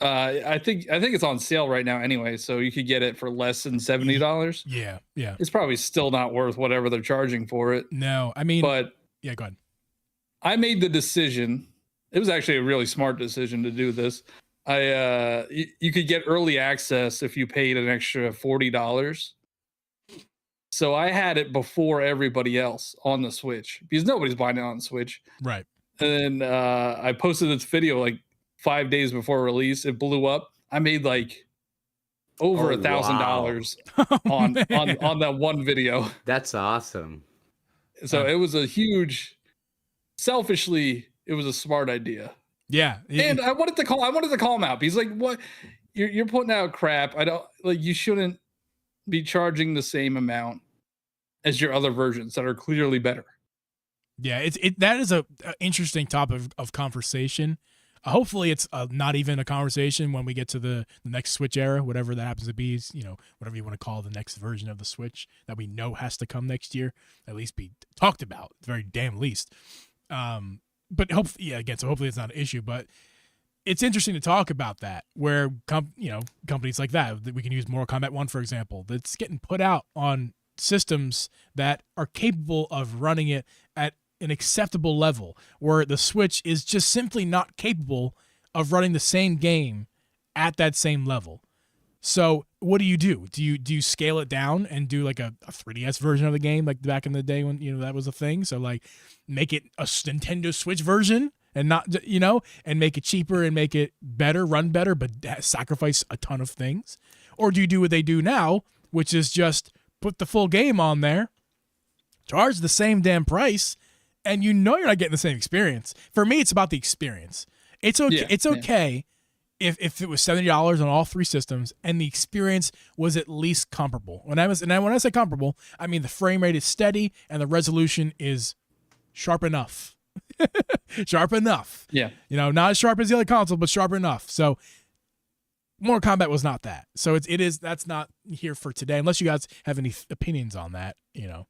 B: I think it's on sale right now anyway, so you could get it for less than $70.
A: Yeah.
B: It's probably still not worth whatever they're charging for it.
A: No, I mean,
B: but
A: yeah, go ahead.
B: I made the decision. It was actually a really smart decision to do this. You could get early access if you paid an extra $40. So I had it before everybody else on the Switch because nobody's buying it on the Switch.
A: Right.
B: And then I posted this video like 5 days before release. It blew up. I made like over $1,000 on that one video.
C: That's awesome.
B: So it was a huge. Selfishly, it was a smart idea.
A: Yeah.
B: And I wanted to call him out. He's like, what? You're putting out crap. I don't like, you shouldn't be charging the same amount as your other versions that are clearly better.
A: Yeah, that is a interesting topic of conversation. Hopefully it's not even a conversation when we get to the next Switch era, whatever that happens to be, whatever you want to call the next version of the Switch that we know has to come next year, at least be talked about, at the very damn least. But hopefully it's not an issue, but it's interesting to talk about that, where companies like that we can use Mortal Kombat 1, for example, that's getting put out on systems that are capable of running it at an acceptable level, where the Switch is just simply not capable of running the same game at that same level. So what do? Do you scale it down and do like a 3DS version of the game, like back in the day when that was a thing? So like make it a Nintendo Switch version and not and make it cheaper and make it better, run better, but sacrifice a ton of things? Or do you do what they do now, which is just put the full game on there, charge the same damn price, and you know you're not getting the same experience. For me, it's about the experience. It's okay. It's okay if it was $70 on all 3 systems and the experience was at least comparable. When I say comparable, I mean the frame rate is steady and the resolution is sharp enough. Sharp enough.
B: Yeah.
A: You know, not as sharp as the other console, but sharp enough. So Mortal Kombat was not that. So that's not here for today, unless you guys have any opinions on that, you know.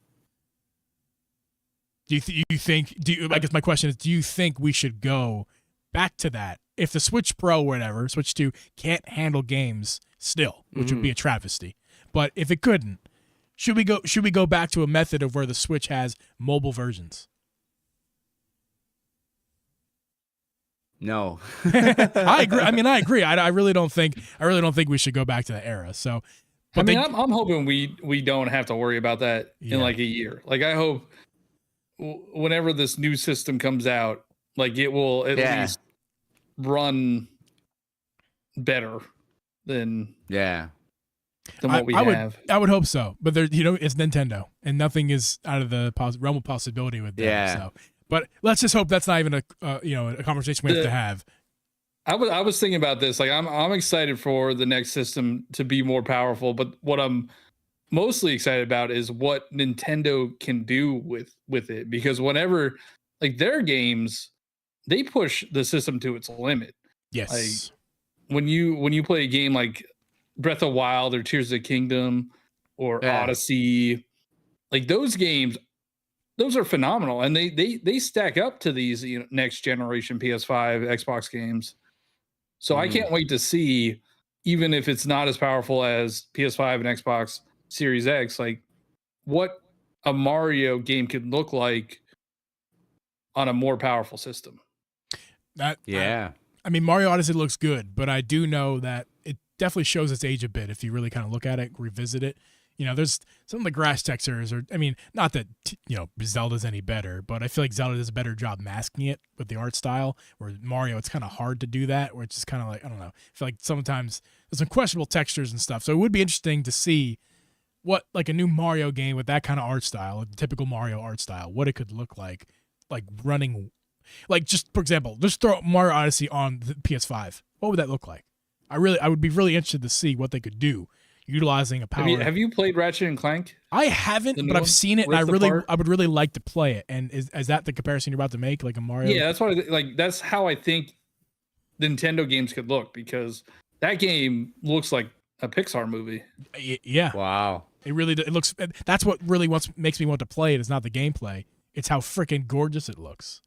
A: I guess my question is, do you think we should go back to that? If the Switch Pro or whatever, Switch 2 can't handle games still, which would be a travesty. But if it couldn't, should we go back to a method of where the Switch has mobile versions?
C: No.
A: I agree. I agree. I really don't think we should go back to that era. So, but
B: I'm hoping we don't have to worry about that in like a year. Like, I hope whenever this new system comes out, like, it will at least run better than what we have.
A: I would hope so, but there, it's Nintendo, and nothing is out of the realm of possibility with them.
C: Yeah.
A: So, but let's just hope that's not even a conversation we have to have.
B: I was thinking about this. Like, I'm excited for the next system to be more powerful, but what I'm mostly excited about is what Nintendo can do with it, because whenever, like, their games, they push the system to its limit.
A: Yes.
B: Like, when you play a game like Breath of Wild or Tears of the Kingdom or Odyssey, like, those games, those are phenomenal, and they stack up to these next generation PS5, Xbox games. So I can't wait to see, even if it's not as powerful as PS5 and Xbox Series X, like, what a Mario game could look like on a more powerful system.
A: I mean, Mario Odyssey looks good, but I do know that it definitely shows its age a bit if you really kind of look at it, revisit it. There's some of the grass textures, not that Zelda's any better, but I feel like Zelda does a better job masking it with the art style. Where Mario, it's kind of hard to do that. Where it's just kind of like, I don't know. I feel like sometimes there's some questionable textures and stuff. So it would be interesting to see what, like, a new Mario game with that kind of art style, like the typical Mario art style, what it could look like running. Like, just for example, just throw Mario Odyssey on the PS5. What would that look like? I would be really interested to see what they could do utilizing a power.
B: Have you played Ratchet and Clank?
A: I haven't, but I've seen it, and I would really like to play it. And is that the comparison you're about to make, like a Mario?
B: Yeah, that's what that's how I think Nintendo games could look, because that game looks like a Pixar movie.
A: Yeah.
C: Wow.
A: It really it looks. That's what really makes me want to play it. Is not the gameplay. It's how freaking gorgeous it looks.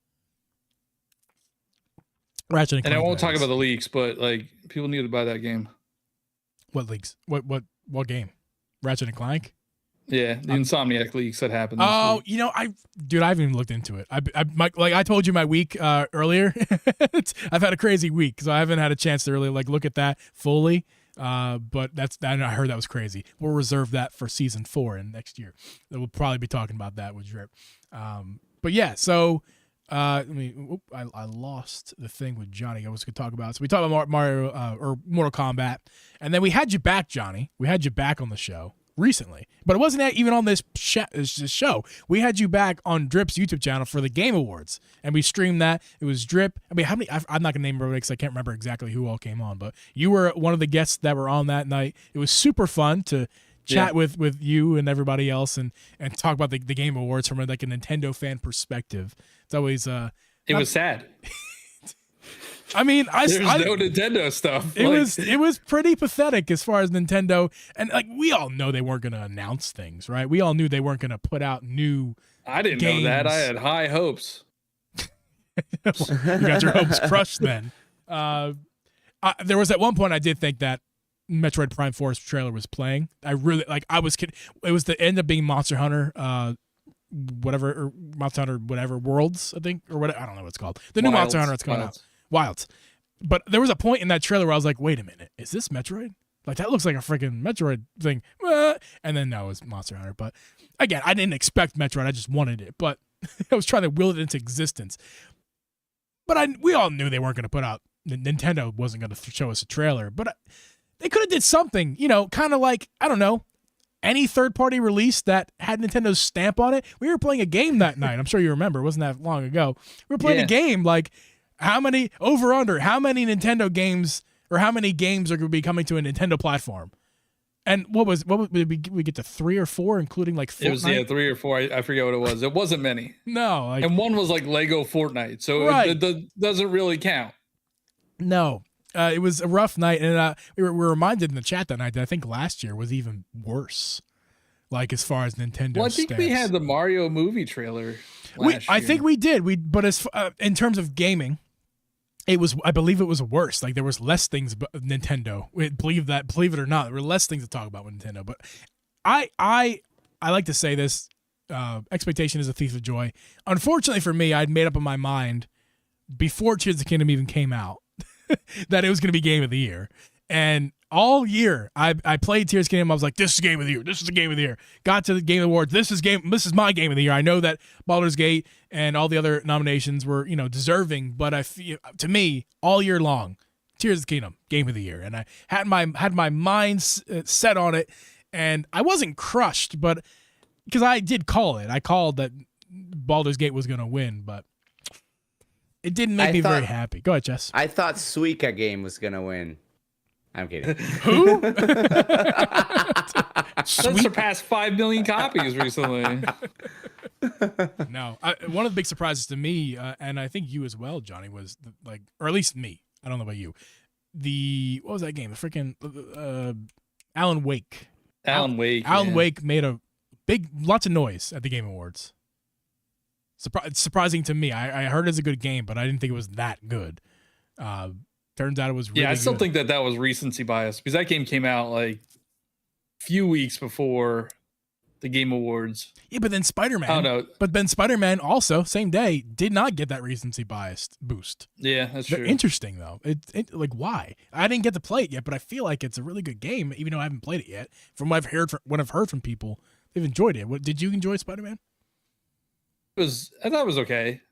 A: Ratchet and Clank.
B: And I won't talk about the leaks, but, like, people need to buy that game.
A: What leaks? What game? Ratchet and Clank?
B: Yeah, the Insomniac leaks that happened.
A: Oh, week. I haven't even looked into it. Like I told you my week earlier. I've had a crazy week, so I haven't had a chance to really look at that fully. But I heard that was crazy. We'll reserve that for season 4 and next year. We'll probably be talking about that with Drip. But yeah, so I lost the thing with Johnny. I was going to talk about. So we talked about Mario or Mortal Kombat, and then we had you back, Johnny. We had you back on the show recently, but it wasn't even on this show. We had you back on Drip's YouTube channel for the Game Awards, and we streamed that. It was Drip. I mean, how many? I'm not gonna name everybody because I can't remember exactly who all came on, but you were one of the guests that were on that night. It was super fun to chat with you and everybody else and talk about the Game Awards from like a Nintendo fan perspective. It's always
B: it was sad.
A: I mean,
B: there's no Nintendo stuff.
A: It was pretty pathetic as far as Nintendo, and like we all know they weren't going to announce things, right? We all knew they weren't going to put out new.
B: I didn't
A: games.
B: know that. I had high hopes.
A: You got your hopes crushed then. There was at one point I did think that Metroid Prime 4's trailer was playing. I really I was kidding. It was the end up being Monster Hunter. Monster Hunter whatever Worlds, I think, or what, I don't know what it's called. The new Monster Hunter that's coming out. Wilds. But there was a point in that trailer where I was like, wait a minute, is this Metroid? Like, that looks like a freaking Metroid thing. And then no, it was Monster Hunter. But again, I didn't expect Metroid. I just wanted it. But I was trying to will it into existence. But we all knew they weren't going to put out, Nintendo wasn't going to show us a trailer. But they could have did something, kind of like, I don't know, any third-party release that had Nintendo's stamp on it. We were playing a game that night. I'm sure you remember. It wasn't that long ago. We were playing a game like how many Nintendo games or how many games are going to be coming to a Nintendo platform? And what did we get to 3 or 4, including like Fortnite?
B: It was 3 or 4. I forget what it was. It wasn't many.
A: No,
B: and one was like Lego Fortnite, so it doesn't really count.
A: No, it was a rough night, and we were reminded in the chat that night that I think last year was even worse. Like as far as Nintendo.
B: Well, I think we had the Mario movie trailer.
A: I think we did. But as in terms of gaming. I believe it was worse. Like there was less things about Nintendo. Believe it or not, there were less things to talk about with Nintendo. But I like to say this: expectation is a thief of joy. Unfortunately for me, I'd made up in my mind before Tears of the Kingdom even came out that it was going to be Game of the Year. And all year, I played Tears of the Kingdom. I was like, "This is Game of the Year. This is the Game of the Year." Got to the Game Awards. This is my Game of the Year. I know that Baldur's Gate and all the other nominations were, deserving. But I feel, to me, all year long, Tears of the Kingdom, Game of the Year, and I had my mind set on it, and I wasn't crushed, but because I did call it, I called that Baldur's Gate was going to win, but it didn't make me very happy. Go ahead, Jess.
C: I thought Suika game was going to win. I'm kidding.
A: Who?
B: That surpassed 5 million copies recently.
A: No, one of the big surprises to me, and I think you as well, Johnny, was or at least me. I don't know about you. What was that game? The freaking Alan Wake.
B: Alan
A: Wake made lots of noise at the Game Awards. Surprising to me. I heard it's a good game, but I didn't think it was that good. Turns out it was really
B: I still
A: good.
B: think that was recency bias because that game came out like a few weeks before the Game Awards.
A: Yeah, but then Spider-Man.
B: Oh no!
A: But then Spider-Man also same day did not get that recency bias boost.
B: Yeah, that's true.
A: Interesting though. It like why? I didn't get to play it yet, but I feel like it's a really good game, even though I haven't played it yet. From what I've heard from people, they've enjoyed it. Did you enjoy Spider-Man?
B: I thought it was okay.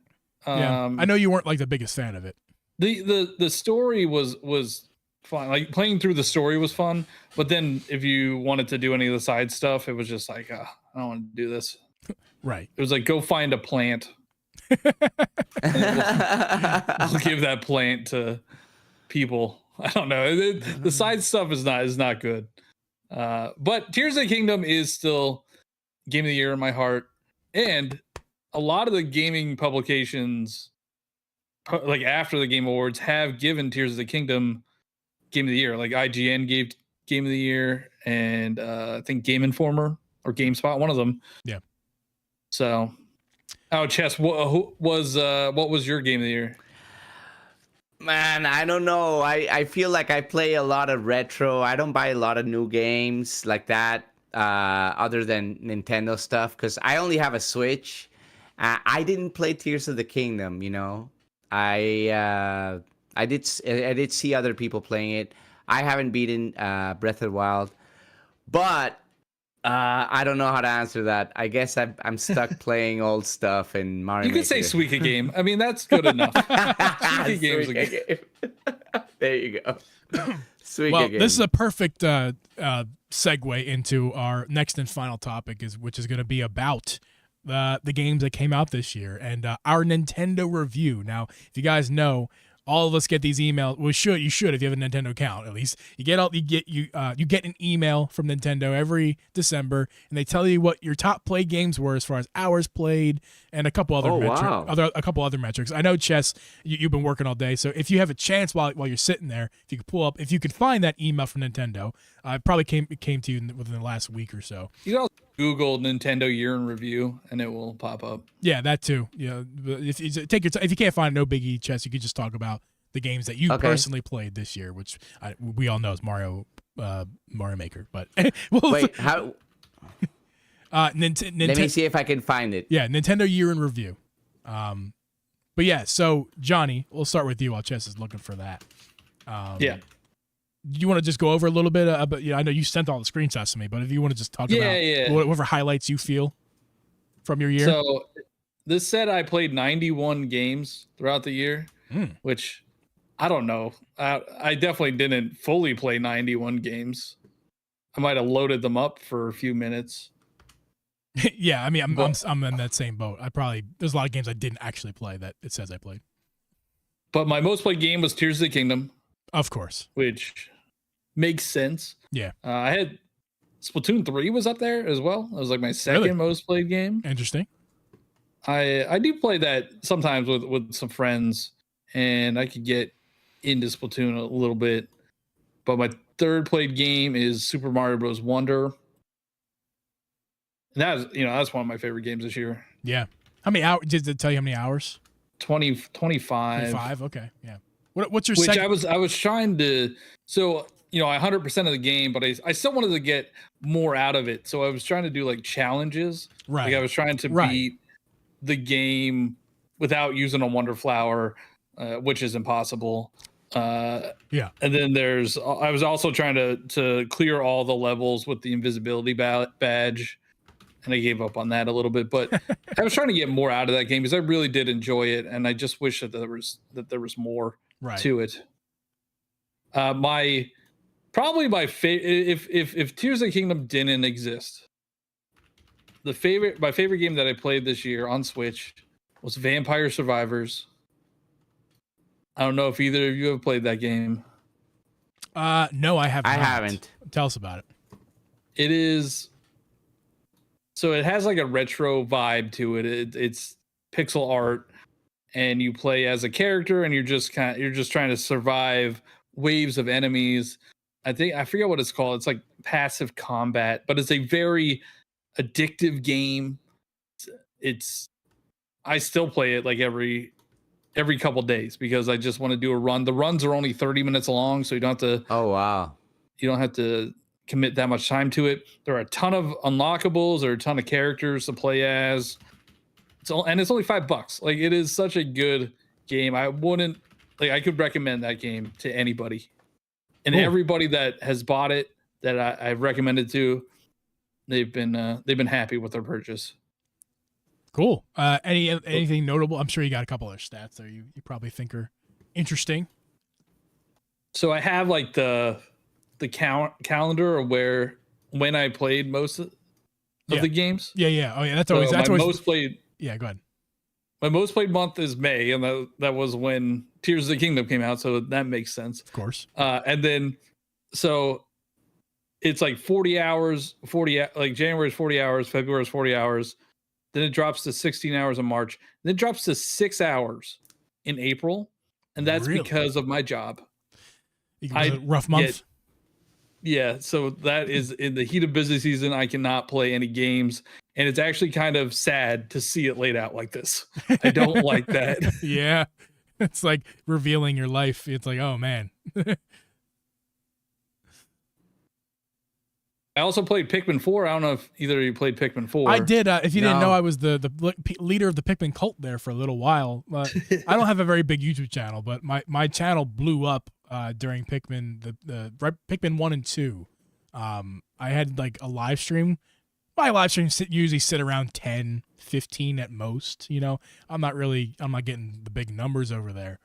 A: Yeah, I know you weren't like the biggest fan of it.
B: The story was fun. Like playing through the story was fun, but then if you wanted to do any of the side stuff, it was just like, I don't want to do this.
A: Right.
B: It was like, go find a plant. We'll give that plant to people. I don't know. The side stuff is not good. But Tears of the Kingdom is still Game of the Year in my heart, and a lot of the gaming publications, like after the Game Awards, have given Tears of the Kingdom Game of the Year. Like IGN gave Game of the Year, and I think Game Informer or GameSpot, one of them.
A: Yeah.
B: So, Chess, what was your Game of the Year?
C: Man, I don't know. I feel like I play a lot of retro. I don't buy a lot of new games like that, other than Nintendo stuff, because I only have a Switch. I didn't play Tears of the Kingdom, I did see other people playing it. I haven't beaten Breath of the Wild, but I don't know how to answer that. I guess I'm stuck playing old stuff and Mario.
B: You could say Suika game. I mean, that's good enough. Suika game's a game.
C: There you go.
A: Well, this is a perfect segue into our next and final topic, which is going to be about the games that came out this year and our Nintendo review. Now, if you guys know, all of us get these emails. Well, you should if you have a Nintendo account at least. You get an email from Nintendo every December, and they tell you what your top played games were as far as hours played and a couple other metrics. I know, Chess, you've been working all day, so if you have a chance while you're sitting there, if you could find that email from Nintendo, it probably came to you within the last week or so.
B: You can also Google Nintendo Year in Review, and it will pop up.
A: Yeah, that too. Yeah, if you take your time, if you can't find no biggie, Chess, you could just talk about the games that you personally played this year, which we all know is Mario Maker. But
C: wait, how? Let me see if I can find it.
A: Yeah, Nintendo Year in Review. But yeah, so Johnny, we'll start with you while Chess is looking for that.
B: Yeah.
A: Do you want to just go over a little bit? But I know you sent all the screenshots to me, but if you want to just talk about whatever highlights you feel from your year.
B: So this said I played 91 games throughout the year, which I don't know. I definitely didn't fully play 91 games. I might have loaded them up for a few minutes.
A: Yeah, I mean, I'm in that same boat. There's a lot of games I didn't actually play that it says I played.
B: But my most played game was Tears of the Kingdom.
A: Of course.
B: Which makes sense.
A: Yeah.
B: I had Splatoon 3 was up there as well. It was like my second most played game.
A: Interesting.
B: I do play that sometimes with some friends, and I could get into Splatoon a little bit. But my third played game is Super Mario Bros. Wonder. And that's one of my favorite games this year.
A: Yeah. How many hours? Did it tell you how many hours?
B: 25.
A: 25. Okay. Yeah. What's your
B: Which I was trying to, so, I 100% of the game, but I still wanted to get more out of it. So I was trying to do like challenges.
A: Right.
B: Like I was trying to beat the game without using a Wonder Flower, which is impossible.
A: Yeah.
B: And then I was also trying to clear all the levels with the invisibility badge. And I gave up on that a little bit, but I was trying to get more out of that game because I really did enjoy it, and I just wish that there was more to it. My favorite, if Tears of the Kingdom didn't exist, my favorite game that I played this year on Switch was Vampire Survivors. I don't know if either of you have played that game.
A: No, I have.
C: I haven't.
A: Tell us about it.
B: It is. So it has like a retro vibe to it. It's pixel art, and you play as a character, and you're just trying to survive waves of enemies. I forget what it's called. It's like passive combat, but it's a very addictive game. I still play it like every couple days because I just want to do a run. The runs are only 30 minutes long, so you don't have to.
C: Oh wow!
B: You don't have to commit that much time to it. There are a ton of unlockables. There are a ton of characters to play as. It's only $5. Like, it is such a good game. I could recommend that game to anybody, and everybody that has bought it that I've recommended to, they've been happy with their purchase.
A: Cool. Anything notable? I'm sure you got a couple of stats there you probably think are interesting.
B: So I have like the calendar of when I played most of the games.
A: Yeah. Oh yeah, that's always
B: most played.
A: Yeah, go ahead.
B: My most played month is May, and that was when Tears of the Kingdom came out, so that makes sense.
A: Of course.
B: And then so it's like 40 hours, like January is 40 hours, February is 40 hours. Then it drops to 16 hours in March. Then it drops to 6 hours in April, and that's because of my job.
A: It was a rough month.
B: Yeah, so that is in the heat of busy season. I cannot play any games, and it's actually kind of sad to see it laid out like this. I don't like that.
A: Yeah, it's like revealing your life. It's like, oh man.
B: I also played Pikmin 4. I don't know if either of you played Pikmin 4.
A: I did. If you didn't know, I was the leader of the Pikmin cult there for a little while. I don't have a very big YouTube channel, but my channel blew up during Pikmin, Pikmin 1 and 2. I had like a live stream. My live streams usually sit around 10, 15 at most. I'm not getting the big numbers over there.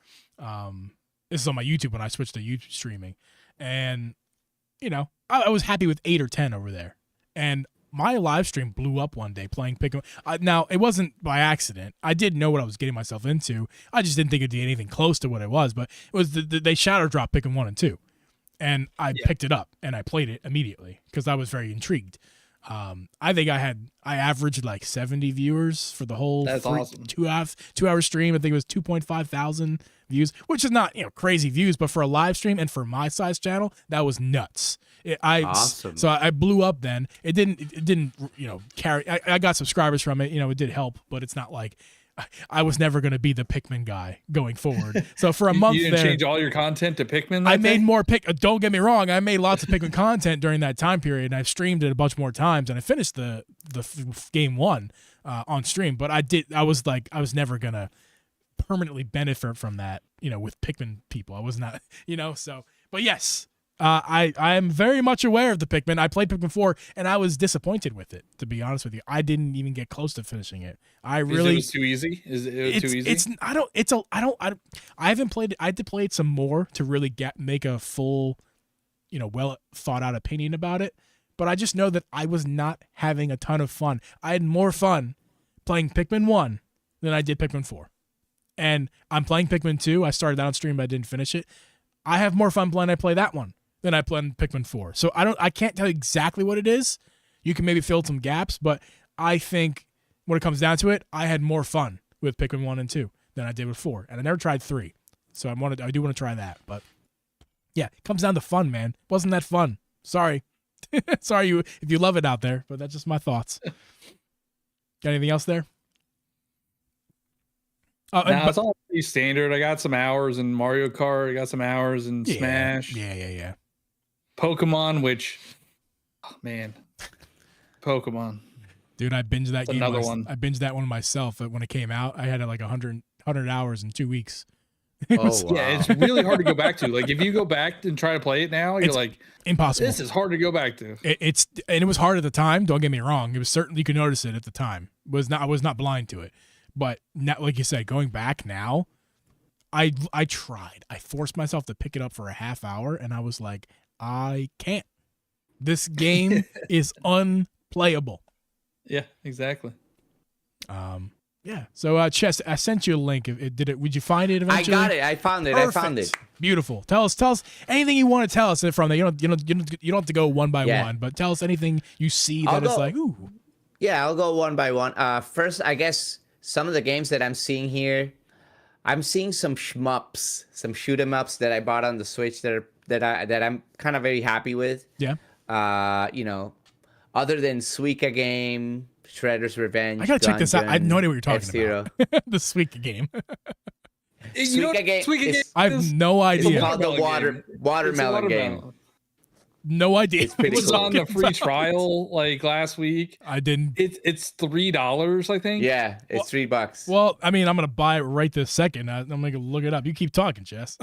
A: This is on my YouTube when I switched to YouTube streaming. And I was happy with 8 or 10 over there. And my live stream blew up one day playing Pikmin. Now, it wasn't by accident. I did know what I was getting myself into. I just didn't think it'd be anything close to what it was. But it was they shadow dropped Pikmin 1 and 2. And I picked it up and I played it immediately because I was very intrigued. I think I averaged like 70 viewers for the whole
B: awesome.
A: 2-hour stream. I think it was 2.5 thousand views, which is not crazy views, but for a live stream and for my size channel, that was nuts.
C: Awesome.
A: So I blew up then. It didn't carry. I got subscribers from it. It did help, but it's not like I was never going to be the Pikmin guy going forward. So for a month,
B: you didn't change all your content to Pikmin.
A: I made more Don't get me wrong. I made lots of Pikmin content during that time period, and I've streamed it a bunch more times, and I finished the game 1 on stream. But I was never gonna permanently benefit from that. With Pikmin people, I was not. So. But yes. I am very much aware of the Pikmin. I played Pikmin 4 and I was disappointed with it, to be honest with you. I didn't even get close to finishing it.
B: It was too easy. Too easy?
A: I haven't played it. I had to play it some more to really make a full, well thought out opinion about it. but I just know that I was not having a ton of fun. I had more fun playing Pikmin 1 than I did Pikmin 4. And I'm playing Pikmin 2. I started that on stream, but I didn't finish it. I have more fun playing I play that one than I play Pikmin 4. So I can't tell you exactly what it is. You can maybe fill some gaps, but I think when it comes down to it, I had more fun with Pikmin 1 and 2 than I did with 4. And I never tried 3. So I do want to try that, but yeah, it comes down to fun, man. Wasn't that fun? Sorry. Sorry if you love it out there, but that's just my thoughts. Got anything else there?
B: It's all pretty standard. I got some hours in Mario Kart. I got some hours in Smash.
A: Yeah.
B: Pokemon, which, oh man, Pokemon.
A: Dude, I binged that game.
B: Another one.
A: I binged that one myself when it came out. I had like 100 hours in 2 weeks.
C: Wow.
B: Yeah, it's really hard to go back to. Like if you go back and try to play it now, you're like,
A: impossible.
B: This is hard to go back to.
A: It was hard at the time. Don't get me wrong. It was certainly, you could notice it at the time. I was not blind to it. But now, like you said, going back now, I tried. I forced myself to pick it up for a half hour, and I was like, I can't. This game is unplayable.
B: Yeah, exactly.
A: Yeah. So, Chess, I sent you a link. Would you find it eventually?
C: I got it. I found it.
A: Perfect.
C: I found it.
A: Beautiful. Tell us anything you want to tell us from there. You don't have to go one by one, but tell us anything you see that is like, ooh.
C: Yeah, I'll go one by one. First, I guess some of the games that I'm seeing here, I'm seeing some shmups, some shoot 'em ups that I bought on the Switch that I'm kind of very happy with.
A: Yeah.
C: Other than Suika game, Shredder's Revenge.
A: I gotta check this out. I have no idea what you're talking
C: F-Zero.
A: about. The Suika game.
C: Suika game.
A: I have no idea.
C: It's called the watermelon game.
A: No idea.
C: It's pretty
B: It was
C: cool.
B: on the free trial like last week.
A: I didn't.
B: It's $3, I think.
C: Yeah, it's $3.
A: Well, I mean, I'm gonna buy it right this second. I'm gonna look it up. You keep talking, Jess.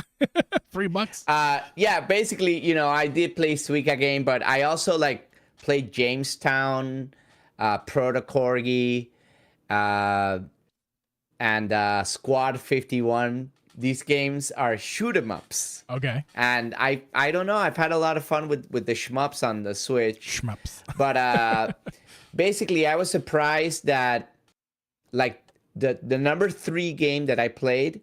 A: $3.
C: Yeah, basically, I did play Suika game, but I also played Jamestown, Proto Corgi, and Squad 51. These games are shoot 'em ups.
A: Okay.
C: And I don't know. I've had a lot of fun with the shmups on the Switch.
A: Shmups.
C: But basically, I was surprised that the number 3 game that I played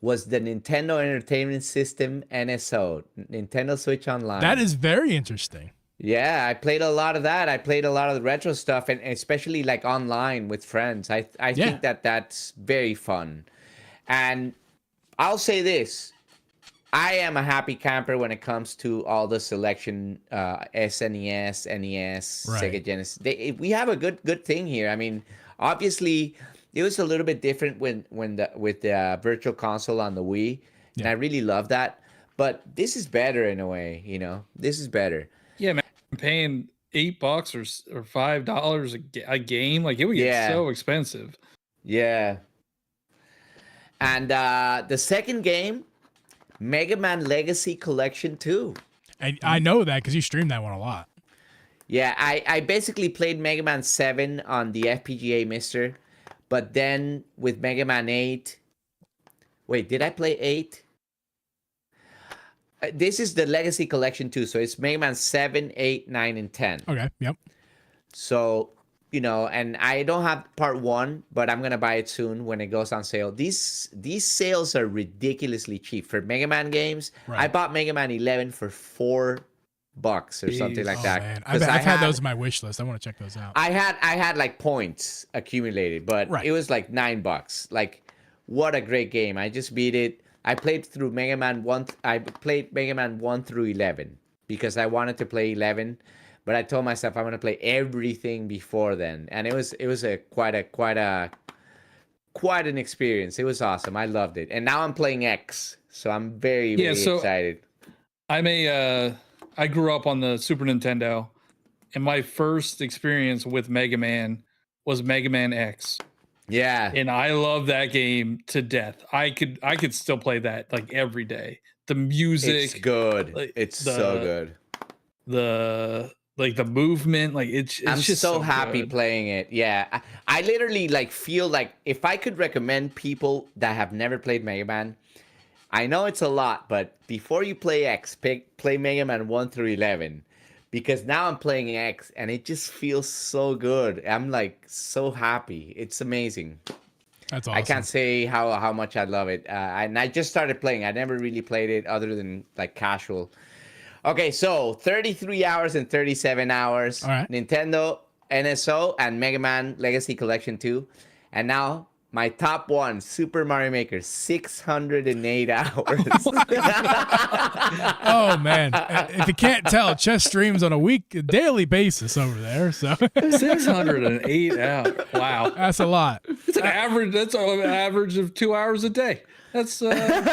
C: was the Nintendo Entertainment System NSO, Nintendo Switch Online.
A: That is very interesting.
C: Yeah, I played a lot of that. I played a lot of the retro stuff, and especially online with friends. I think that's very fun. And I'll say this. I am a happy camper when it comes to all the selection, SNES, NES,
A: Right.
C: Sega Genesis. We have a good thing here. I mean, obviously, it was a little bit different with the Virtual Console on the Wii, and I really love that. But this is better in a way, This is better.
B: Yeah, man. I'm paying $8 or $5 a game. Like it would get so expensive.
C: Yeah. And the second game, Mega Man Legacy Collection 2.
A: I know that because you streamed that one a lot.
C: Yeah, I basically played Mega Man 7 on the FPGA Mister, but then with Mega Man 8... Wait, did I play 8? This is the Legacy Collection 2, so it's Mega Man 7, 8, 9, and 10.
A: Okay, yep.
C: So, and I don't have part 1, but I'm going to buy it soon when it goes on sale. These sales are ridiculously cheap. For Mega Man games,
A: Right.
C: I bought Mega Man 11 for $4 or something like that.
A: Man.
C: 'Cause
A: I've had those on my wish list. I want to check those out.
C: I had points accumulated, but
A: Right.
C: it was $9. What a great game. I just beat it. I played through Mega Man 1. I played Mega Man 1 through 11 because I wanted to play 11, but I told myself I'm going to play everything before then. And it was quite an experience. It was awesome. I loved it. And now I'm playing X, so I'm very excited.
B: I grew up on the Super Nintendo, and my first experience with Mega Man was Mega Man X.
C: Yeah.
B: And I love that game to death. I could still play that every day. The music,
C: It's good. It's so good.
B: The movement, it's
C: I'm
B: just
C: so happy
B: good.
C: playing it. Yeah. I literally feel like if I could recommend people that have never played Mega Man, I know it's a lot, but before you play X, play Mega Man 1 through 11, because now I'm playing X and it just feels so good. I'm like so happy. It's amazing.
A: That's awesome.
C: I can't say how much I love it. And I just started playing. I never really played it other than like casual. Okay, so 33 hours and 37 hours.
A: All right.
C: Nintendo, NSO, and Mega Man Legacy Collection 2. And now my top one, Super Mario Maker, 608 hours.
A: Oh man! If you can't tell, Chess streams on a daily basis over there. So
B: 608 hours. Wow,
A: that's a lot.
B: It's an average. That's an average of 2 hours a day. That's impressive.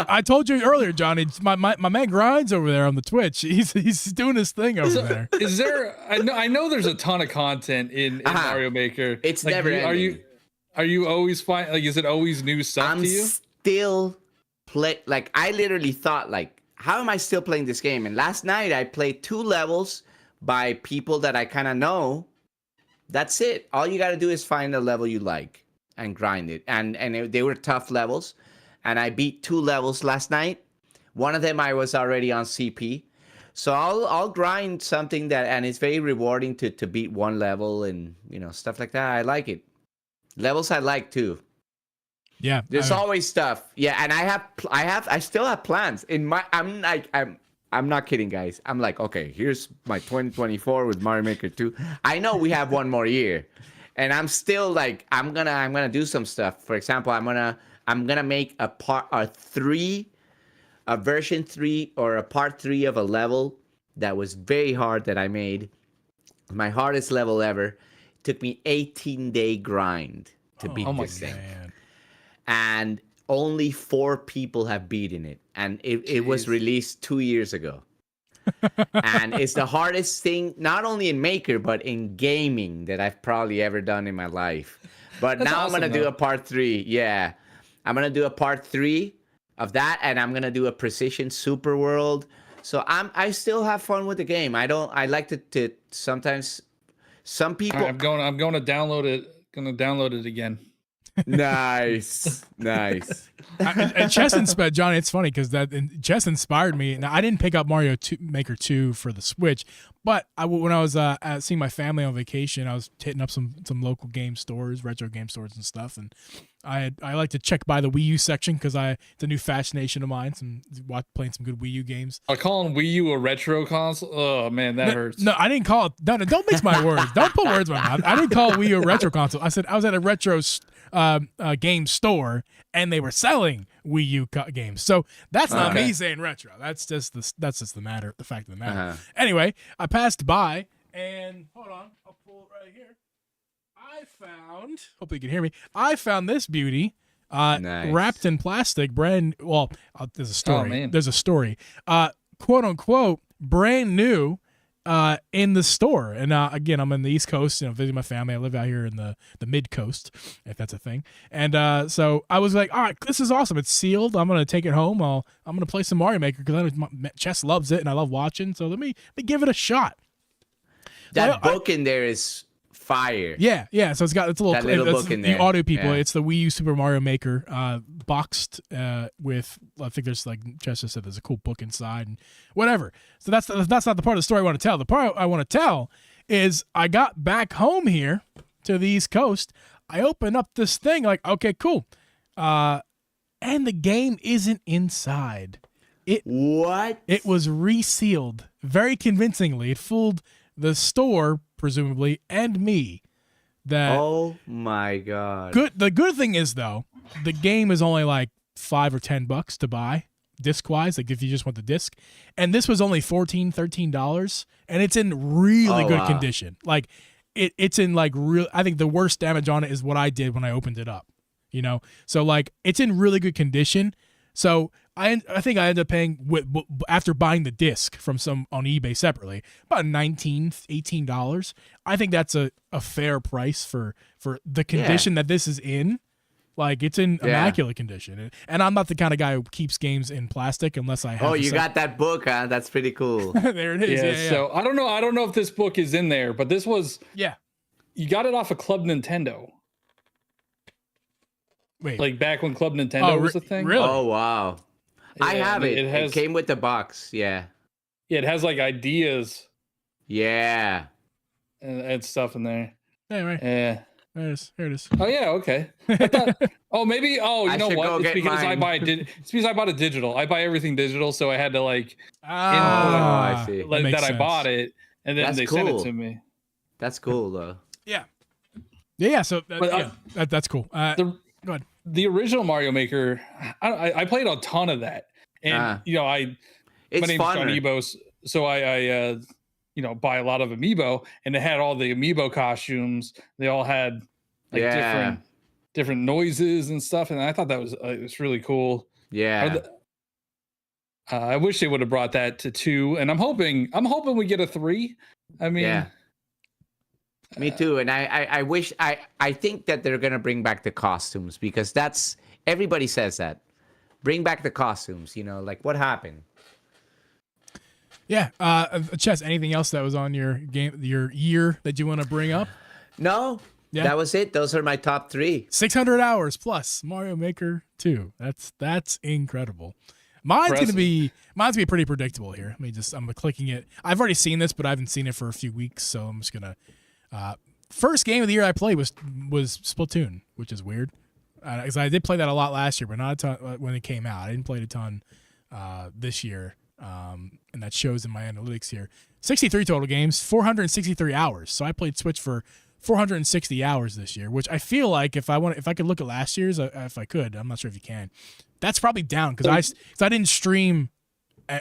A: I told you earlier, Johnny. My man grinds over there on the Twitch. He's doing his thing over there.
B: Is there? I know there's a ton of content in Mario Maker.
C: It's like, never ending.
B: Are you always fine? Like, is it always new stuff to you?
C: Still like I literally thought like, how am I still playing this game? And last night I played 2 levels by people that I kind of know. That's it. All you got to do is find a level you like and grind it. And they were tough levels. And I beat 2 levels last night. One of them I was already on CP. So I'll grind something that, and it's very rewarding to beat one level and, you know, stuff like that. I like it. Levels I like too.
A: Yeah.
C: There's always stuff. Yeah, and I still have plans. I'm not kidding, guys. I'm like, okay, here's my 2024 with Mario Maker 2. I know we have one more year. And I'm still like, I'm gonna do some stuff. For example, I'm gonna make a version 3 or a part 3 of a level that was very hard that I made. My hardest level ever. It took me 18-day grind to beat this thing. Man. And only 4 people have beaten it. And it was released 2 years ago. And it's the hardest thing, not only in Maker, but in gaming that I've probably ever done in my life. But that's now awesome, I'm going to do a part 3. Yeah. I'm going to do a part 3 of that. And I'm going to do a Precision Super World. So I still have fun with the game. I like to sometimes, some people.
B: I'm going to download it. Going to download it again.
C: Nice.
A: And Chess inspired Johnny. It's funny because Chess inspired me. Now I didn't pick up Mario Maker 2 for the Switch, but when I was seeing my family on vacation, I was hitting up some local game stores, retro game stores and stuff, and I like to check by the Wii U section because it's a new fascination of mine. Playing some good Wii U games.
B: I calling Wii U a retro console. Oh man, that hurts.
A: No, I didn't call it. No, don't mix my words. Don't put words in my mouth. I didn't call Wii U a retro console. I said I was at a retro game store and they were selling Wii U games. So that's not me saying retro. That's just the fact of the matter. Uh-huh. Anyway, I passed by and hold on, I'll pull it right here. Hopefully you can hear me. I found this beauty nice. Wrapped in plastic, there's a story. There's a story. Quote unquote brand new in the store. And again, I'm in the East Coast, visiting my family. I live out here in the mid coast, if that's a thing. And so I was like, all right, this is awesome. It's sealed. I'm gonna take it home. I'm gonna play some Mario Maker because Chess loves it and I love watching. So let me give it a shot.
C: That book in there is fire.
A: Yeah. So it's a little
C: book in there.
A: The audio people. Yeah. It's the Wii U Super Mario Maker boxed with. I think there's like Chester said. There's a cool book inside and whatever. So that's not the part of the story I want to tell. The part I want to tell is I got back home here to the East Coast. I opened up this thing like, okay, cool, and the game isn't inside.
C: What?
A: It was resealed very convincingly. It fooled the store, presumably, and me.
C: Oh my god.
A: The good thing is though, the game is only like $5 or $10 to buy disc-wise, like if you just want the disc. And this was only $13 and it's in really good condition. Like it's in like real. I think the worst damage on it is what I did when I opened it up. So like it's in really good condition. So I think I ended up paying after buying the disc from some on eBay separately about $19, $18. I think that's a fair price for the condition that this is in. Like it's in immaculate condition, and I'm not the kind of guy who keeps games in plastic unless I have.
C: Oh, you got that book, huh? That's pretty cool.
A: There it is. Yeah.
B: So I don't know if this book is in there, but this was.
A: Yeah.
B: You got it off of Club Nintendo.
A: Wait.
B: Like back when Club Nintendo was a thing.
A: Really?
C: Oh wow. Yeah, I have it. It came with the box. Yeah.
B: Yeah, it has like ideas
C: Yeah.
B: and stuff in there.
A: Yeah, right.
B: Yeah.
A: There it is. Here it is.
B: Oh yeah, okay. I thought, maybe. Oh, you
C: I
B: know
C: should go
B: what? It's
C: get
B: because
C: mine.
B: It's because I bought it digital. I buy everything digital, so I had to like
C: I see.
B: input that I bought it, and then
C: That's
B: they sent it
C: cool.
B: to me.
C: That's cool though.
A: Yeah. Yeah. So
B: But,
A: that's cool.
B: The,
A: go ahead.
B: The original Mario Maker, I played a ton of that, and you know, my
C: It's
B: name's
C: fun.
B: Johniibo, so I you know, buy a lot of amiibo, and it had all the amiibo costumes. They all had like different noises and stuff, and I thought that was it was really cool.
C: Yeah.
B: I wish they would have brought that to 2, and I'm hoping we get a 3. I mean,
C: yeah. Me too. And I wish I think that they're gonna bring back the costumes, because that's everybody says that. Bring back the costumes, you know, like what happened?
A: Yeah. Chess, anything else that was on your year that you want to bring up?
C: No. Yeah. That was it. Those are my top 3.
A: 600 hours plus Mario Maker 2. That's incredible. Mine's gonna be pretty predictable here. I'm clicking it. I've already seen this, but I haven't seen it for a few weeks, so I'm just gonna. First game of the year I played was Splatoon, which is weird, because I did play that a lot last year, but not a ton when it came out. I didn't play it a ton this year, and that shows in my analytics here. 63 total games, 463 hours. So I played Switch for 460 hours this year, which I feel like if I could look at last year's, if I could, I'm not sure if you can. That's probably down because I didn't stream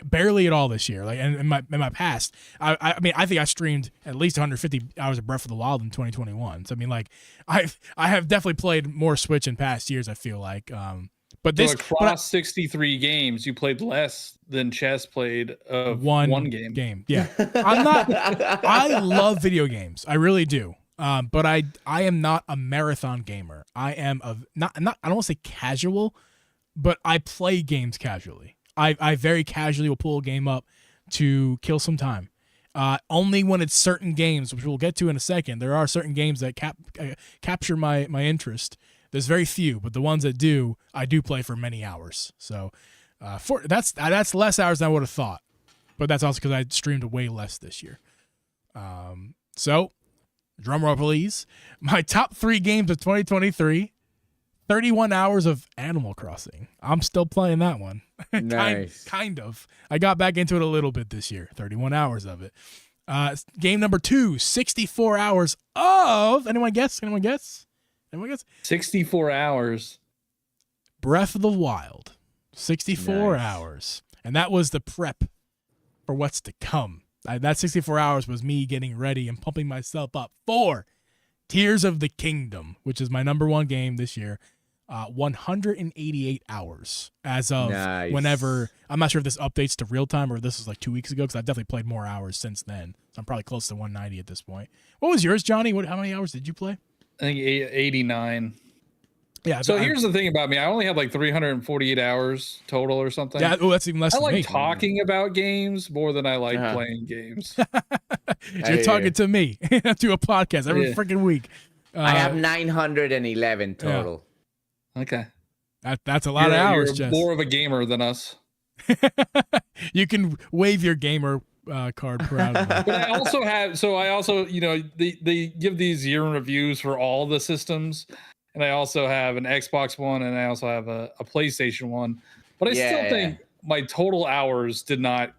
A: barely at all this year. Like in my past, I mean I think I streamed at least 150 hours of Breath of the Wild in 2021. So I mean like I have definitely played more Switch in past years. I feel like, but this
B: across 63 games, you played less than Chess played of one game. Yeah,
A: I'm not. I love video games. I really do. But I am not a marathon gamer. I am not. I don't want to say casual, but I play games casually. I very casually will pull a game up to kill some time. Only when it's certain games, which we'll get to in a second. There are certain games that capture my interest. There's very few, but the ones that do, I do play for many hours. So that's less hours than I would have thought. But that's also because I streamed way less this year. So, drum roll please. My top 3 games of 2023. 31 hours of Animal Crossing. I'm still playing that one.
C: Nice.
A: kind of. I got back into it a little bit this year. 31 hours of it. Game number 2, 64 hours of... Anyone guess?
B: 64 hours.
A: Breath of the Wild. 64
C: Nice.
A: hours. And that was the prep for what's to come. That 64 hours was me getting ready and pumping myself up for Tears of the Kingdom, which is my number 1 game this year. 188 hours as of whenever. I'm not sure if this updates to real time or if this is like 2 weeks ago, because I've definitely played more hours since then. So I'm probably close to 190 at this point. What was yours, Johnny? How many hours did you play?
B: I think 89.
A: Yeah.
B: So here's the thing about me. I only had like 348 hours total or something.
A: Yeah. Oh, that's even less.
B: I
A: than
B: like
A: me.
B: talking about games more than I like playing games.
A: You're talking to me to a podcast every freaking week.
C: I have 911 total.
B: Yeah. Okay.
A: That's a lot of hours,
B: You're
A: Jess.
B: more of a gamer than us.
A: You can wave your gamer card proudly.
B: But I also, you know, they give these year in reviews for all the systems. And I also have an Xbox One and I also have a PlayStation One. But I still think my total hours did not.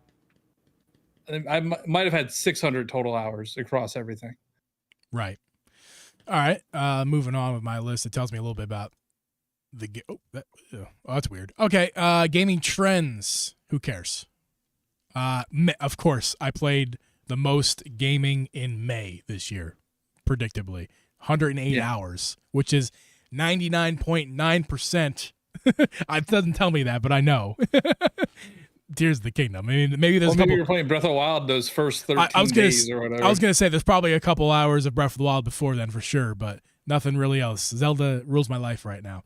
B: I might have had 600 total hours across everything.
A: Right. All right. Moving on with my list. It tells me a little bit about that's weird. Okay. Gaming trends. Who cares? Of course, I played the most gaming in May this year, predictably. 108 hours, which is 99.9%. It doesn't tell me that, but I know. Tears of the Kingdom. I mean, maybe there's
B: maybe you're playing Breath of the Wild those first 13 days or whatever.
A: I was going to say there's probably a couple hours of Breath of the Wild before then for sure, but nothing really else. Zelda rules my life right now.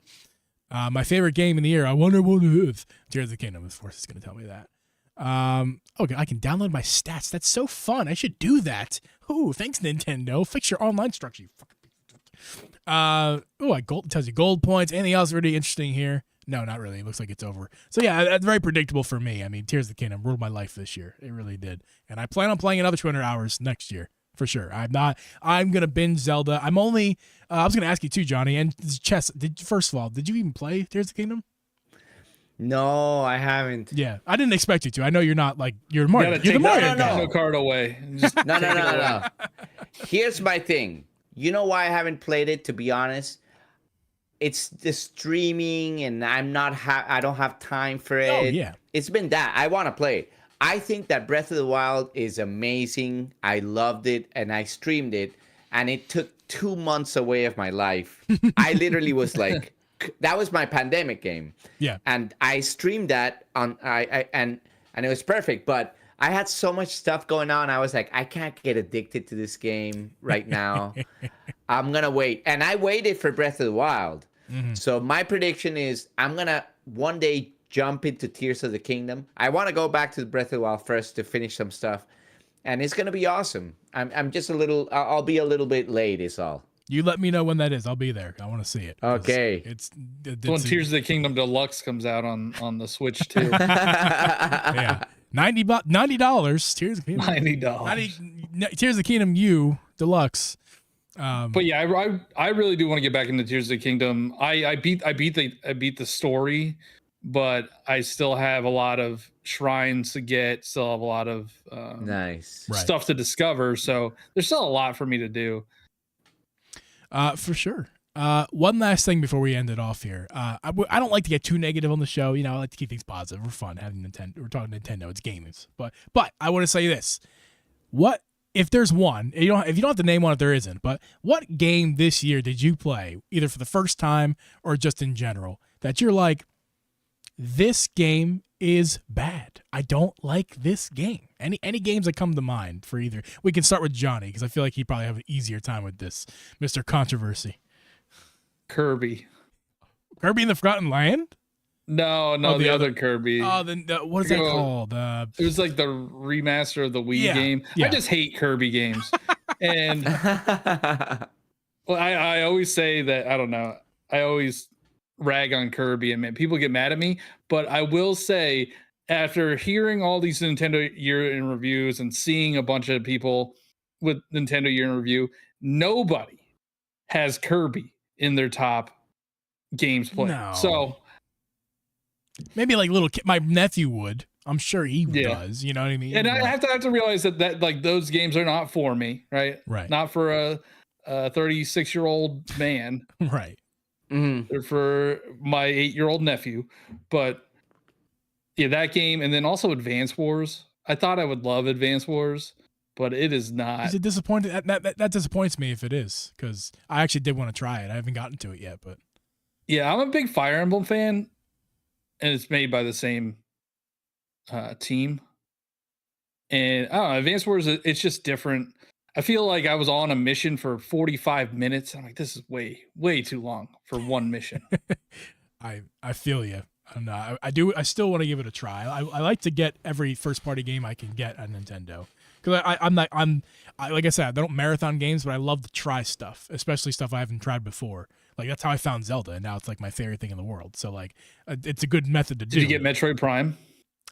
A: My favorite game in the year, I wonder what it is. Tears of the Kingdom, of course, it's going to tell me that. Okay, I can download my stats. That's so fun. I should do that. Ooh, thanks, Nintendo. Fix your online structure. Gold tells you gold points. Anything else really interesting here? No, not really. It looks like it's over. So yeah, that's very predictable for me. I mean, Tears of the Kingdom ruled my life this year. It really did. And I plan on playing another 200 hours next year for sure. I'm going to binge Zelda. I was going to ask you too, Johnny, and Chess, first of all, did you even play Tears of the Kingdom?
C: No, I haven't.
A: Yeah, I didn't expect you to. I know you're not like, you're Mario. You're the Mario guy.
B: No card away. Just
C: No. Here's my thing. You know why I haven't played it, to be honest? It's the streaming, and I don't have time for it.
A: Oh, yeah.
C: It's been that. I want to play it. I think that Breath of the Wild is amazing. I loved it, and I streamed it, and it took 2 months away of my life. I literally was like, that was my pandemic game.
A: Yeah.
C: And I streamed that on and it was perfect, but I had so much stuff going on. I was like, I can't get addicted to this game right now. I'm going to wait. And I waited for Breath of the Wild. Mm-hmm. So my prediction is I'm going to one day jump into Tears of the Kingdom. I want to go back to Breath of the Wild first to finish some stuff. And it's going to be awesome. I'll be a little bit late is all.
A: You let me know when that is. I'll be there. I want to see it.
C: Okay.
A: It's
B: when Tears of the Kingdom Deluxe comes out on the Switch too.
A: Yeah. $90. Tears of the Kingdom. Tears of the Kingdom U Deluxe.
B: But yeah, I really do want to get back into Tears of the Kingdom. I beat the story, but I still have a lot of shrines to get. Still have a lot of
C: nice
B: stuff to discover. So there's still a lot for me to do.
A: For sure. One last thing before we end it off here. I don't like to get too negative on the show. I like to keep things positive. We're fun having Nintendo. We're talking Nintendo. It's games. But I want to say this. What if there's one? If you don't have to name one, if there isn't. But what game this year did you play, either for the first time or just in general, that you're like, this game is bad. I don't like this game. Any games that come to mind for either? We can start with Johnny because I feel like he'd probably have an easier time with this, Mr. Controversy.
B: Kirby
A: in the Forgotten Land?
B: No, the other Kirby.
A: Oh, then what is that called?
B: It was like the remaster of the Wii game.
A: Yeah.
B: I just hate Kirby games. And well, I always say that, I don't know. I always rag on Kirby, and people get mad at me, but I will say, after hearing all these Nintendo year in reviews and seeing a bunch of people with Nintendo year in review, nobody has Kirby in their top games played.
A: No.
B: So
A: maybe like little kid, my nephew would. I'm sure he does. You know what I mean?
B: And I have to realize that like those games are not for me, right?
A: Right.
B: Not for a 36-year-old man.
A: Right.
C: Mm-hmm.
B: They're for my 8-year-old nephew. But yeah, that game, and then also Advance Wars. I thought I would love Advance Wars, but it is not.
A: Is it disappointing? That disappoints me if it is, because I actually did want to try it. I haven't gotten to it yet, but
B: yeah, I'm a big Fire Emblem fan, and it's made by the same team. And I don't know, Advance Wars, it's just different. I feel like I was on a mission for 45 minutes. I'm like, this is way too long for one mission.
A: I feel you. I don't know. I still want to give it a try. I like to get every first party game I can get on Nintendo, because like I said, I don't marathon games, but I love to try stuff, especially stuff I haven't tried before. Like that's how I found Zelda, and now it's like my favorite thing in the world. So like, it's a good method to do.
B: Did you get Metroid Prime?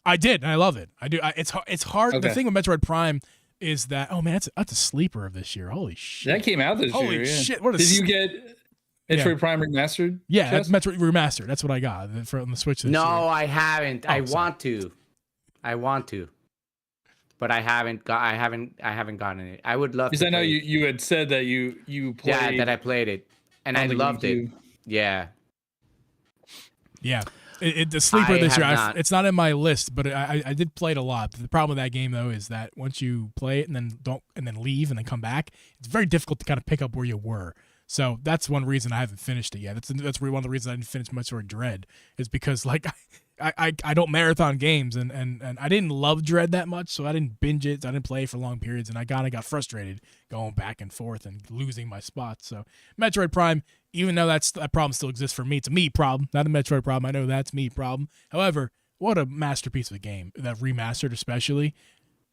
A: I did, and I love it. I do. It's hard.
B: Okay.
A: The thing with Metroid Prime is that, oh man, that's a sleeper of this year. Holy shit!
B: That came out this year.
A: Holy shit! What
B: did you get? Metroid Prime Remastered?
A: Yeah, that's Metroid Remastered. That's what I got on the Switch this year.
C: I haven't.
A: Oh,
C: I want to. But I haven't gotten it. I would love to.
B: Because I know you had said that you played.
C: Yeah, that I played it. And I loved it. Yeah.
A: Yeah. The sleeper this year, it's not in my list, but I did play it a lot. The problem with that game though is that once you play it and then leave and then come back, it's very difficult to kind of pick up where you were. So that's one reason I haven't finished it yet. That's one of the reasons I didn't finish Metroid Dread, is because like I don't marathon games, and I didn't love Dread that much, so I didn't binge it. I didn't play it for long periods, and I got frustrated going back and forth and losing my spots. So Metroid Prime, even though that problem still exists for me, it's a me problem, not a Metroid problem. I know that's me problem. However, what a masterpiece of a game, that remastered especially.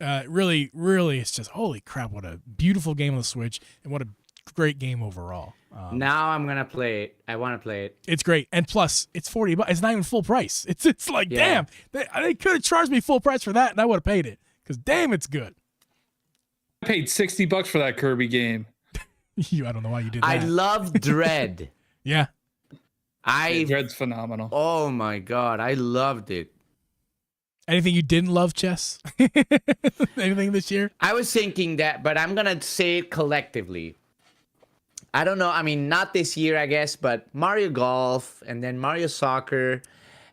A: Really, really, it's just holy crap! What a beautiful game on the Switch, and what a great game overall.
C: Now I'm gonna play it. I want to play it.
A: It's great, and plus it's $40. It's not even full price. It's like damn, they could have charged me full price for that, and I would have paid it because damn, it's good.
B: I paid $60 for that Kirby game.
A: I don't know why you did that.
C: I love Dread.
A: Yeah,
B: Dread's phenomenal.
C: Oh my god, I loved it.
A: Anything you didn't love, Chess? Anything this year?
C: I was thinking that, but I'm gonna say it collectively. I don't know. I mean, not this year, I guess, but Mario Golf, and then Mario Soccer,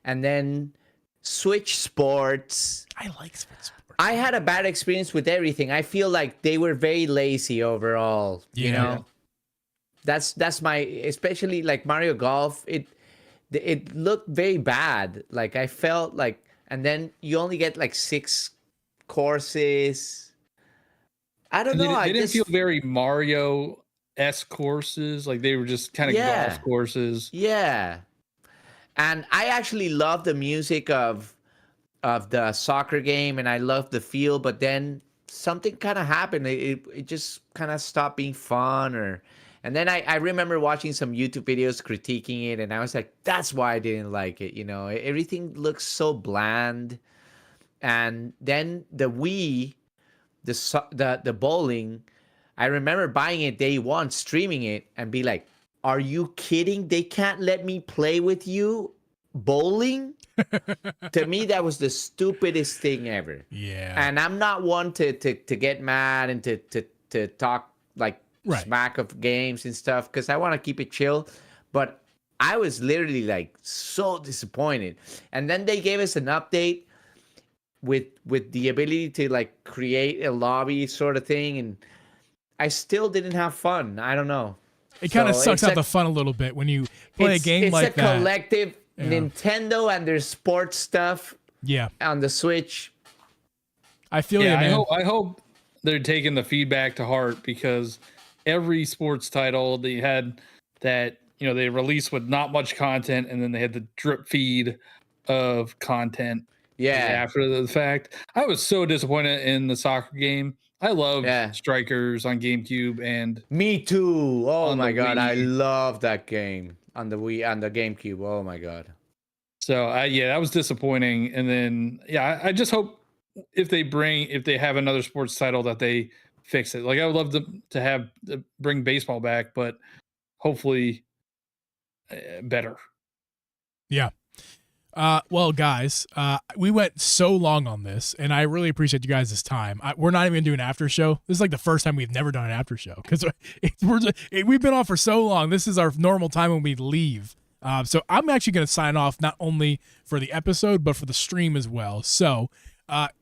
C: and then Switch Sports.
A: I like Switch Sports.
C: I had a bad experience with everything. I feel like they were very lazy overall. You know, that's my, especially like Mario Golf. It looked very bad. Like I felt like, and then you only get like 6 courses. I don't know.
B: They didn't feel very Mario-esque courses. Like they were just kind of golf courses.
C: Yeah. And I actually love the music of the soccer game, and I love the feel, but then something kind of happened. It just kind of stopped being fun. And then I remember watching some YouTube videos critiquing it, and I was like, that's why I didn't like it. You know, everything looks so bland. And then the Wii, the bowling, I remember buying it day one, streaming it, and be like, are you kidding? They can't let me play with you bowling? To me, that was the stupidest thing ever.
A: Yeah.
C: And I'm not one to get mad and to talk like smack of games and stuff, because I want to keep it chill. But I was literally like so disappointed. And then they gave us an update with the ability to like create a lobby sort of thing, and I still didn't have fun. I don't know.
A: It kind of sucks out the fun a little bit when you play a game like that.
C: It's a collective Nintendo and their sports stuff.
A: Yeah.
C: On the Switch.
A: I feel you, man.
B: I hope they're taking the feedback to heart, because every sports title they had that, you know, they released with not much content, and then they had the drip feed of content.
C: Yeah.
B: After the fact, I was so disappointed in the soccer game. I love Strikers on GameCube, and
C: me too. Oh my god, I love that game on the Wii, on the GameCube. Oh my god.
B: So that was disappointing. And then I just hope if they have another sports title that they fix it. Like I would love to bring baseball back, but hopefully better.
A: Yeah. Well, guys, we went so long on this, and I really appreciate you guys' time. We're not even doing an after show. This is like the first time we've never done an after show, because we've been on for so long. This is our normal time when we leave. So I'm actually going to sign off, not only for the episode, but for the stream as well. So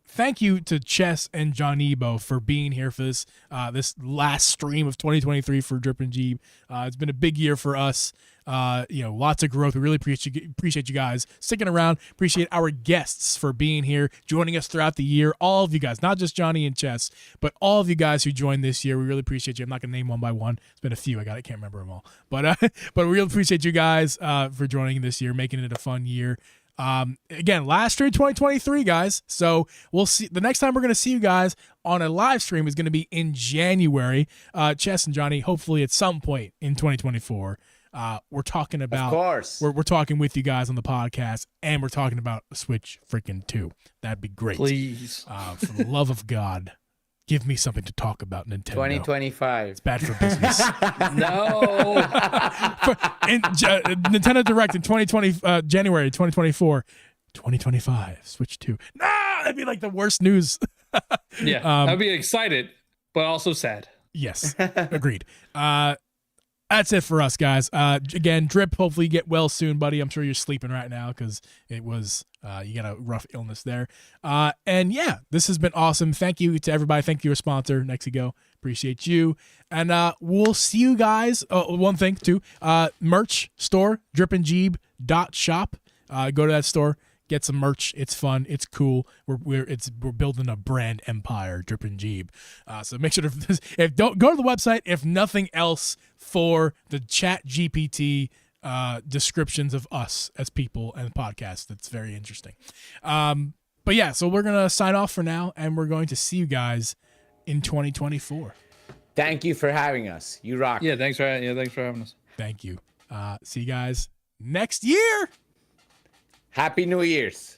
A: thank you to Chess and Johniibo for being here for this last stream of 2023 for Drip and Geeb. It's been a big year for us. Lots of growth. We really appreciate you guys sticking around. Appreciate our guests for being here, joining us throughout the year. All of you guys, not just Johnny and Chess, but all of you guys who joined this year. We really appreciate you. I'm not gonna name one by one. It's been a few. I can't remember them all. But we really appreciate you guys for joining this year, making it a fun year. Again, last stream 2023, guys. So we'll see. The next time we're gonna see you guys on a live stream is gonna be in January. Chess and Johnny, hopefully at some point in 2024. We're talking about, of
C: course,
A: we're talking with you guys on the podcast, and we're talking about Switch freaking 2. That'd be great.
B: Please,
A: for the love of God, give me something to talk about, Nintendo.
C: 2025.
A: It's bad for business.
B: No.
A: Nintendo Direct in 2020, January 2024, 2025, Switch 2. Nah, that'd be like the worst news.
B: I'd be excited, but also sad.
A: Yes, agreed. That's it for us, guys. Again, Drip, hopefully you get well soon, buddy. I'm sure you're sleeping right now because it was you got a rough illness there. And yeah, this has been awesome. Thank you to everybody. Thank you, our sponsor, Nexigo. Appreciate you. And we'll see you guys. One thing too, merch store, dripandgeeb.shop. Go to that store. Get some merch. It's fun. It's cool. We're building a brand empire, Drip and Geeb. So make sure don't go to the website if nothing else for the Chat GPT descriptions of us as people and podcasts. That's very interesting. But yeah, so we're gonna sign off for now, and we're going to see you guys in 2024.
C: Thank you for having us. You rock.
B: Yeah, thanks for having us.
A: Thank you. See you guys next year.
C: Happy New Year's.